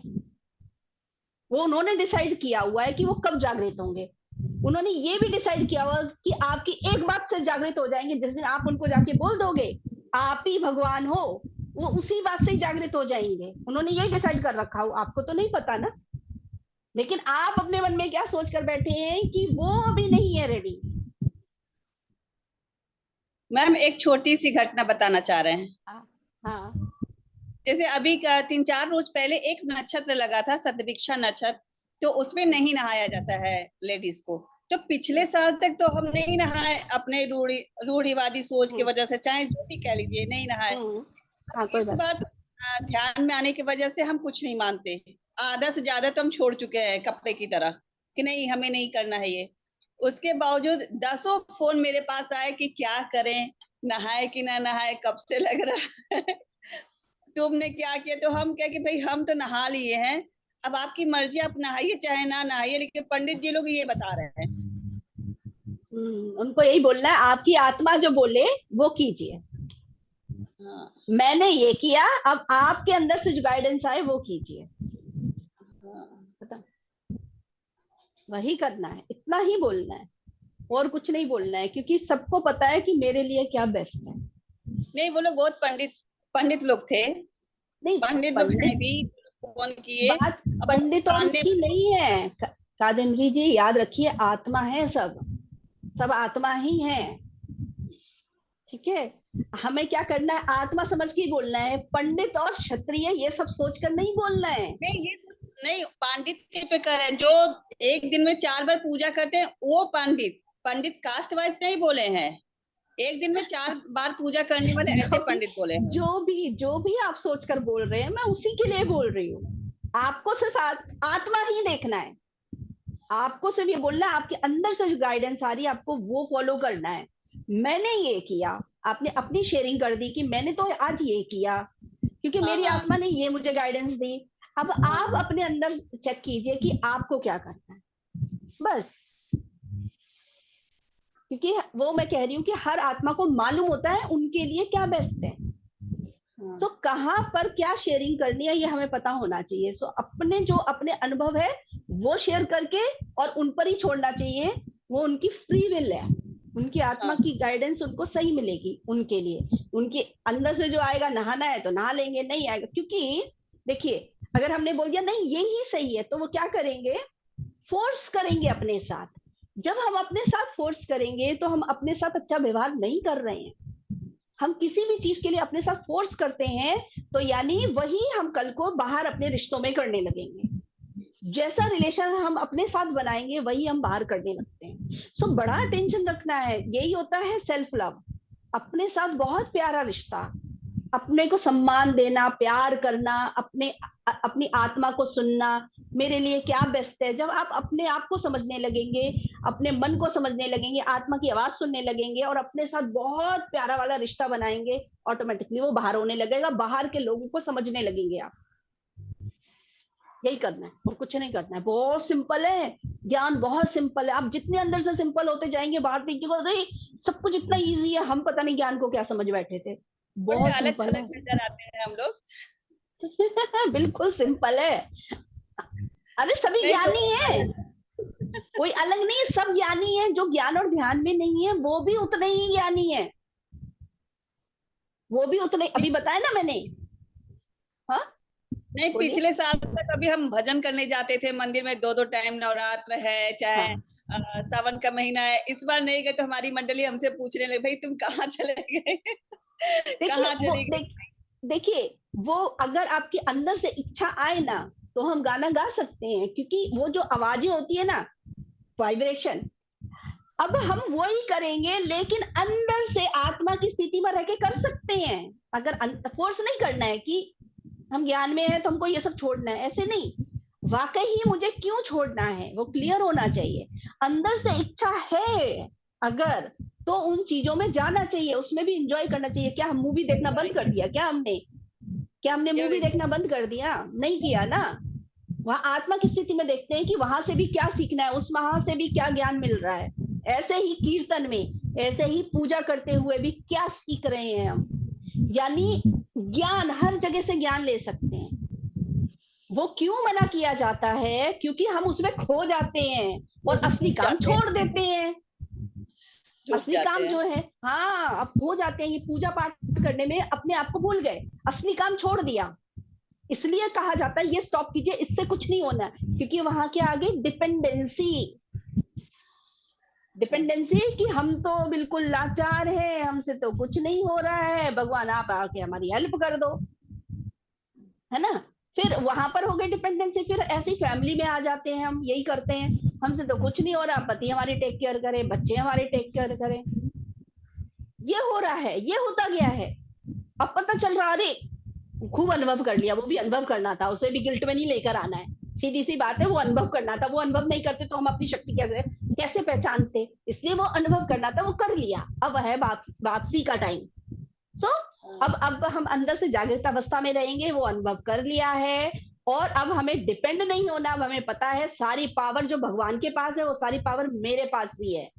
वो उन्होंने डिसाइड किया हुआ है कि वो कब जागृत होंगे। उन्होंने ये भी डिसाइड किया हुआ कि आपकी एक बात से जागृत हो जाएंगे, जिस दिन आप उनको जाके बोल दोगे आप ही भगवान हो, वो उसी बात से ही जागृत हो जाएंगे। उन्होंने ये डिसाइड कर रखा हो, आपको तो नहीं पता ना। लेकिन आप अपने मन में क्या सोच कर बैठे हैं कि वो अभी नहीं है रेडी।
मैम एक छोटी सी घटना बताना चाह रहे हैं।
हाँ,
जैसे अभी का 3-4 रोज पहले एक नक्षत्र लगा था, सतभिक्षा नक्षत्र, तो उसमें नहीं नहाया जाता है लेडीज को। तो पिछले साल तक तो हम नहीं नहाए, अपने रूढ़िवादी सोच की वजह से, चाहे जो भी कह लीजिए, नहीं नहाए।
हाँ कोई
इस
बात।
बार तो ध्यान में आने की वजह से हम कुछ नहीं मानते, आधा से ज्यादा तो हम छोड़ चुके हैं कपड़े की तरह, कि नहीं हमें नहीं करना है ये। उसके बावजूद 10 फोन मेरे पास आए कि क्या करें, नहाए कि ना नहाए, कब से लग रहा है तुमने क्या किया। तो हम क्या कि भाई हम तो नहा लिए हैं, अब आपकी मर्जी, आप नहाइए चाहे ना नहाइए, लेकिन पंडित जी लोग ये बता रहे हैं।
उनको यही बोलना है, आपकी आत्मा जो बोले वो कीजिए।
हाँ,
मैंने ये किया, अब आपके अंदर से जो गाइडेंस आए वो कीजिए।
हाँ।
वही करना है, इतना ही बोलना है और कुछ नहीं बोलना है, क्योंकि सबको पता है कि मेरे लिए क्या बेस्ट है।
नहीं, वो लोग बहुत पंडित लोग थे,
नहीं,
पंडित लोग हैं भी, फोन किए।
बात
अब
पंडित और इसकी नहीं है कादम्बरी जी, याद रखिए, आत्मा है, सब आत्मा ही है। ठीक है, हमें क्या करना है, आत्मा समझ के ही बोलना है। पंडित और क्षत्रिय ये सब सोचकर नहीं बोलना है।
नहीं, पंडित के पे कर रहे हैं जो एक दिन में 4 बार पूजा करते हैं, वो पंडित कास्ट वाइज नहीं बोले हैं, एक दिन में 4 बार पूजा करने वाले ऐसे पंडित बोले हैं।
जो भी आप सोचकर बोल रहे हैं, मैं उसी के लिए बोल रही हूँ। आपको सिर्फ आत्मा ही देखना है, आपको सिर्फ ये बोलना है, आपके अंदर से जो गाइडेंस आ रही है आपको वो फॉलो करना है। मैंने ये किया, आपने अपनी शेयरिंग कर दी कि मैंने तो आज ये किया क्योंकि मेरी आत्मा ने ये मुझे गाइडेंस दी। अब आप अपने अंदर चेक कीजिए कि आपको क्या करना है, बस। क्योंकि वो मैं कह रही हूँ कि हर आत्मा को मालूम होता है उनके लिए क्या बेस्ट है। सो कहाँ पर क्या शेयरिंग करनी है ये हमें पता होना चाहिए। सो अपने जो अपने अनुभव है वो शेयर करके और उन पर ही छोड़ना चाहिए, वो उनकी फ्री विल है, उनकी आत्मा की गाइडेंस उनको सही मिलेगी। उनके लिए उनके अंदर से जो आएगा, नहाना है तो नहा लेंगे, नहीं आएगा, क्योंकि देखिए अगर हमने बोल दिया नहीं यही सही है तो वो क्या करेंगे, फोर्स करेंगे अपने साथ। जब हम अपने साथ फोर्स करेंगे तो हम अपने साथ अच्छा व्यवहार नहीं कर रहे हैं। हम किसी भी चीज के लिए अपने साथ फोर्स करते हैं तो यानी वही हम कल को बाहर अपने रिश्तों में करने लगेंगे। जैसा रिलेशन हम अपने साथ बनाएंगे वही हम बाहर करने लगते हैं। सो बड़ा अटेंशन रखना है, यही होता है सेल्फ लव। अपने साथ बहुत प्यारा रिश्ता, अपने को सम्मान देना, प्यार करना, अपनी आत्मा को सुनना, मेरे लिए क्या बेस्ट है। जब आप अपने आप को समझने लगेंगे, अपने मन को समझने लगेंगे, आत्मा की आवाज सुनने लगेंगे और अपने साथ बहुत प्यारा वाला रिश्ता बनाएंगे, ऑटोमेटिकली वो बाहर होने लगेगा, बाहर के लोगों को समझने लगेंगे आप। यही करना है और कुछ नहीं करना है, बहुत सिंपल है। ज्ञान बहुत सिंपल है, आप जितने अंदर से सिंपल होते जाएंगे बाहर देखिएगा, अरे सब कुछ इतना इजी है, हम पता नहीं ज्ञान को क्या समझ बैठे थे। बहुत सिंपल है
नजर आते हैं हम लोग
बिल्कुल सिंपल है। अरे सभी ज्ञानी है, कोई अलग नहीं, सब ज्ञानी है। जो ज्ञान और ध्यान में नहीं है वो भी उतने ही ज्ञानी है, वो भी उतने, अभी बताया ना मैंने। हाँ
नहीं, पिछले साल तक अभी हम भजन करने जाते थे मंदिर में, 2-2 टाइम, नवरात्र है चाहे सावन का महीना है। इस बार नहीं गए तो हमारी मंडली हमसे पूछने लगे, भाई तुम कहाँ चले गए कहाँ चली गई।
देखिए वो अगर आपके अंदर से इच्छा आए ना तो हम गाना गा सकते हैं, क्योंकि वो जो आवाजें होती है ना, वाइब्रेशन, अब हम वो ही करेंगे, लेकिन अंदर से आत्मा की स्थिति में रह के कर सकते हैं। अगर फोर्स नहीं करना है कि हम ज्ञान में है तो हमको ये सब छोड़ना है, ऐसे नहीं। वाकई ही मुझे क्यों छोड़ना है वो क्लियर होना चाहिए। अंदर से इच्छा है अगर, तो उन चीजों में जाना चाहिए, उसमें भी इंजॉय करना चाहिए। क्या हम मूवी देखना बंद कर दिया? क्या हमने मूवी देखना बंद कर दिया? नहीं किया ना। वहां आत्मा की स्थिति में देखते हैं कि वहां से भी क्या सीखना है, उस वहां से भी क्या ज्ञान मिल रहा है। ऐसे ही कीर्तन में, ऐसे ही पूजा करते हुए भी क्या सीख रहे हैं हम। यानी ज्ञान, हर जगह से ज्ञान ले सकते हैं। वो क्यों मना किया जाता है? क्योंकि हम उसमें खो जाते हैं और असली काम छोड़ देते हैं। असली काम जो है, हाँ, अब खो जाते हैं। ये पूजा पाठ करने में अपने आप को भूल गए, असली काम छोड़ दिया। इसलिए कहा जाता है ये स्टॉप कीजिए, इससे कुछ नहीं होना, क्योंकि वहां के आगे डिपेंडेंसी कि हम तो बिल्कुल लाचार हैं, हमसे तो कुछ नहीं हो रहा है, भगवान आप आके हमारी हेल्प कर दो, है ना। फिर वहां पर हो गई डिपेंडेंसी, फिर ऐसी फैमिली में आ जाते हैं हम, यही करते हैं, हमसे तो कुछ नहीं हो रहा, पति हमारी टेक केयर करे, बच्चे हमारे टेक केयर करें। ये हो रहा है, ये होता गया है। अब पता चल रहा, अरे खूब अनुभव कर लिया, वो भी अनुभव करना था, उसे भी गिल्ट में नहीं लेकर आना है, सीधी सी बात है, वो अनुभव करना था। वो अनुभव नहीं करते तो हम अपनी शक्ति कैसे कैसे पहचानते, इसलिए वो अनुभव करना था, वो कर लिया। अब है वापसी का टाइम। सो अब हम अंदर से जागृत अवस्था में रहेंगे, वो अनुभव कर लिया है। और अब हमें डिपेंड नहीं होना, अब हमें पता है सारी पावर जो भगवान के पास है वो सारी पावर मेरे पास भी है,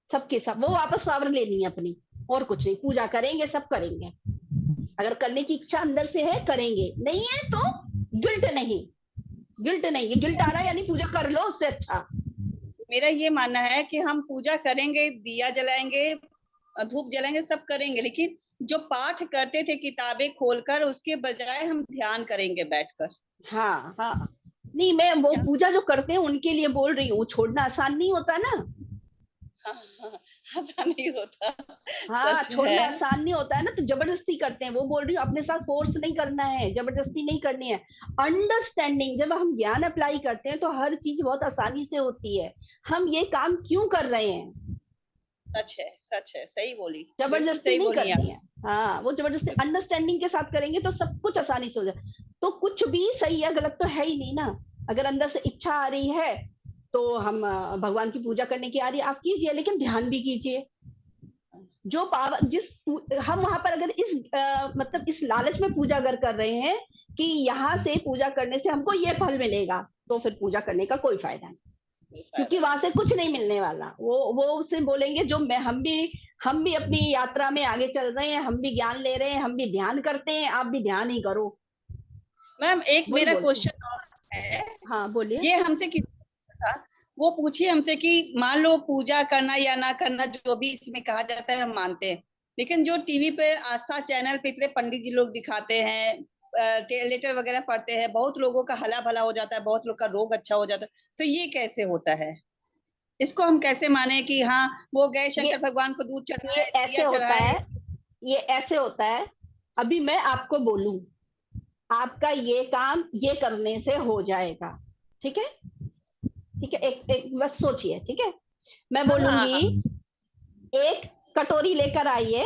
सबके सब। वो वापस पावर लेनी है अपनी, और कुछ नहीं। पूजा करेंगे, सब करेंगे, अगर करने की इच्छा अंदर से है करेंगे, नहीं है तो गिल्ट नहीं। गिल्ट नहीं, गिल्ट आ रहा है यानी पूजा कर लो, उससे अच्छा।
मेरा ये मानना है कि हम पूजा करेंगे, दिया जलाएंगे, धूप जलाएंगे, सब करेंगे, लेकिन जो पाठ करते थे किताबें खोलकर, उसके बजाय हम ध्यान करेंगे बैठकर।
हाँ हाँ, नहीं मैं वो पूजा जो करते हैं उनके लिए बोल रही हूँ। छोड़ना आसान नहीं होता ना।
आसान नहीं होता।
हाँ,
सच
छोड़ना
है।
आसान नहीं होता है ना, तो जबरदस्ती करते हैं। वो बोल रही हूँ अपने साथ फोर्स नहीं करना है, जबरदस्ती नहीं करनी है। अंडरस्टैंडिंग, जब हम ज्ञान अप्लाई करते हैं तो हर चीज बहुत आसानी से होती है। हम ये काम क्यों कर रहे हैं,
सच है, सच है, सही बोली, बिल्कुल
जबरदस्ती
सही
नहीं
बोली
करनी
आप।
है। हाँ, वो जबरदस्ती अंडरस्टैंडिंग के साथ करेंगे तो सब कुछ आसानी से हो जाए। तो कुछ भी सही या गलत तो है ही नहीं ना। अगर अंदर से इच्छा आ रही है तो हम भगवान की पूजा करने की आ रही है, आप कीजिए, लेकिन ध्यान भी कीजिए। जो पावर हम वहां पर अगर इस मतलब इस लालच में पूजा अगर कर रहे हैं कि यहाँ से पूजा करने से हमको ये फल मिलेगा, तो फिर पूजा करने का कोई फायदा नहीं, क्योंकि वहां से कुछ नहीं मिलने वाला। वो उससे बोलेंगे जो मैं हम भी अपनी यात्रा में आगे चल रहे हैं, हम भी ज्ञान ले रहे हैं, हम भी ध्यान करते हैं, आप भी ध्यान ही करो।
मैम एक
वही
मेरा
बोलते हैं।
क्वेश्चन और है,
हाँ बोलिए।
ये हमसे था, वो पूछिए हमसे कि मान लो पूजा करना या ना करना, जो भी इसमें कहा जाता है हम मानते हैं, लेकिन जो टीवी पे आस्था चैनल पे इतने पंडित जी लोग दिखाते हैं, लेटर वगैरह पढ़ते हैं, बहुत लोगों का हला भला हो जाता है, बहुत लोग का रोग अच्छा हो जाता है, तो ये कैसे होता है? इसको हम कैसे माने कि हाँ वो गए शंकर भगवान को दूध
ये
चढ़ाए,
ऐसे
दिया
होता
चढ़ाए?
है, ये ऐसे होता है। अभी मैं आपको बोलूं आपका ये काम ये करने से हो जाएगा, ठीक है, ठीक है, एक बस सोचिए, ठीक है। मैं
हाँ हाँ
बोलूंगी
हाँ।
एक कटोरी लेकर आइए,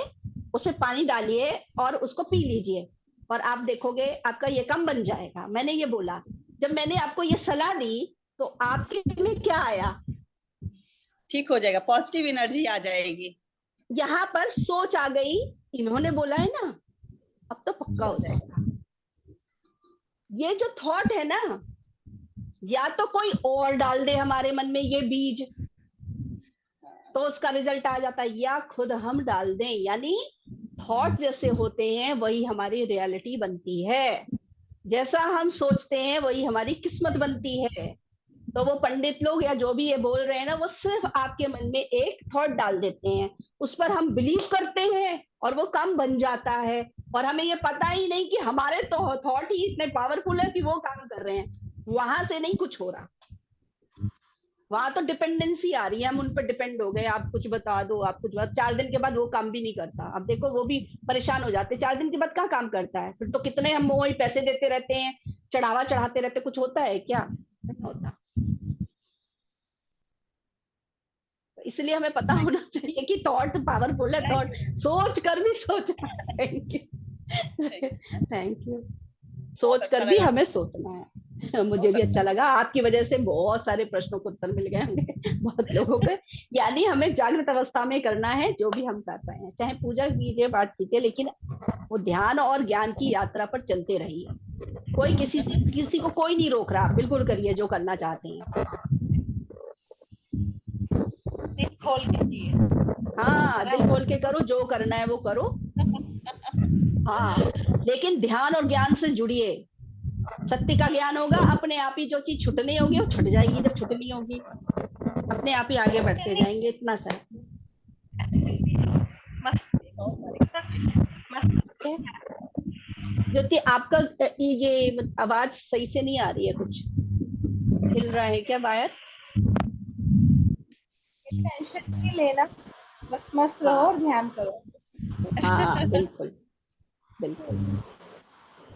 उसमें पानी डालिए और उसको पी लीजिए, और आप देखोगे आपका ये काम बन जाएगा। मैंने ये बोला। जब मैंने आपको ये सलाह दी तो आपके में क्या आया,
ठीक हो जाएगा, पॉजिटिव एनर्जी आ जाएगी।
यहाँ पर सोच आ गई। इन्होंने बोला है ना, अब तो पक्का हो जाएगा। ये जो थॉट है ना, या तो कोई और डाल दे हमारे मन में ये बीज तो उसका रिजल्ट आ जाता है, या खुद हम डाल दें। यानी थॉट जैसे होते हैं वही हमारी रियलिटी बनती है, जैसा हम सोचते हैं वही हमारी किस्मत बनती है। तो वो पंडित लोग या जो भी ये बोल रहे हैं ना, वो सिर्फ आपके मन में एक थॉट डाल देते हैं, उस पर हम बिलीव करते हैं और वो काम बन जाता है। और हमें ये पता ही नहीं कि हमारे तो थॉट ही इतने पावरफुल है कि वो काम कर रहे हैं, वहां से नहीं कुछ हो रहा। वहां तो डिपेंडेंसी आ रही है, हम उन पर डिपेंड हो गए, आप कुछ बता दो, आप कुछ बता। 4 दिन के बाद वो काम भी नहीं करता। अब देखो वो भी परेशान हो जाते, 4 दिन के बाद क्या काम करता है फिर? तो कितने हम वही पैसे देते रहते हैं, चढ़ावा चढ़ाते रहते, कुछ होता है क्या? नहीं होता। इसलिए हमें पता होना चाहिए कि थॉट पावरफुल है, थॉट सोच कर भी सोचना है। Thank you, thank you.
बहुत
सोच
अच्छा
कर भी
लगा,
हमें सोचना है। मुझे
बहुत
भी
अच्छा।
अच्छा लगा, आपकी वजह से बहुत सारे प्रश्नों को उत्तर मिल गए हमें, बहुत लोगों के। यानी हमें जागृत अवस्था में करना है जो भी हम कर रहे हैं, चाहे पूजा कीजिए, पाठ कीजिए, लेकिन वो ध्यान और ज्ञान की यात्रा पर चलते रहिए। कोई किसी को कोई नहीं रोक रहा, बिल्कुल करिए जो करना चाहते हैं।
दिल खोल के जिए।
हाँ, दिल खोल के करो, जो करना है वो करो। हाँ, लेकिन ध्यान और ज्ञान से जुड़िए। सत्य का ज्ञान होगा, अपने आप ही जो चीज छुटनी होगी वो छुट जाएगी। जब छुटनी होगी अपने आप ही आगे बढ़ते जाएंगे, इतना सा है। ज्योति, आपका ये आवाज सही से नहीं आ रही है, कुछ हिल रहा है क्या वायर?
टेंशन नहीं लेना, बस मस्त रहो और ध्यान करो।
हाँ बिल्कुल बिल्कुल।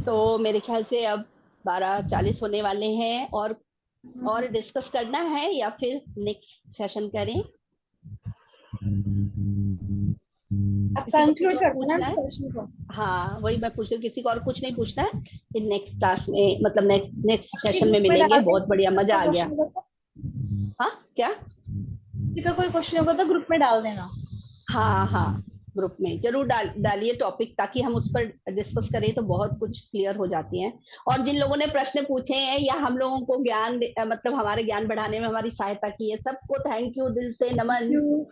तो मेरे ख्याल से अब 12:40 होने वाले हैं, और डिस्कस करना है या फिर नेक्स्ट सेशन करें?
आप
किसी को
कंक्लूड
कुछ और
करते हैं
पूछना
ना
है?
सेशन को।
हाँ वही मैं पूछ रही हूँ, किसी को और कुछ नहीं पूछना है? फिर नेक्स्ट क्लास में मतलब नेक्स्ट
आपके
सेशन में
ग्रुप में
मिलेंगे।
डाल दें,
बहुत बढ़िया, मजा आ गया।
क्वेश्चन होगा तो
हाँ क्या?
किसी का कोई क्वेश्चन होगा तो ग्रुप में डाल देना।
हाँ हाँ, ग्रुप में जरूर डालिए टॉपिक, ताकि हम उस पर डिस्कस करें तो बहुत कुछ क्लियर हो जाती हैं। और जिन लोगों ने प्रश्न पूछे हैं या हम लोगों को मतलब हमारे ज्ञान बढ़ाने में हमारी सहायता की है, सबको थैंक यू, दिल से नमन।
Thank you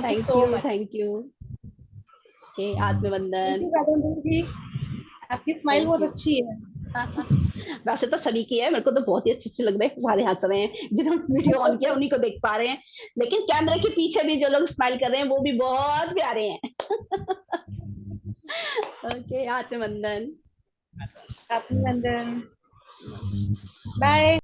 thank
so
you,
much.
Thank you. Okay, आत्मवंदन।
आपकी स्माइल
थैंक
बहुत
यू।
अच्छी है।
वैसे तो सभी की है, मेरे को तो बहुत ही अच्छे लग रहे हैं, सारे हंस रहे हैं, जिन्होंने वीडियो ऑन किया उन्हीं को देख पा रहे हैं, लेकिन कैमरे के पीछे भी जो लोग स्माइल कर रहे हैं वो भी बहुत प्यारे हैं। ओके, आत्मवंदन।
अभिनंदन। बाय।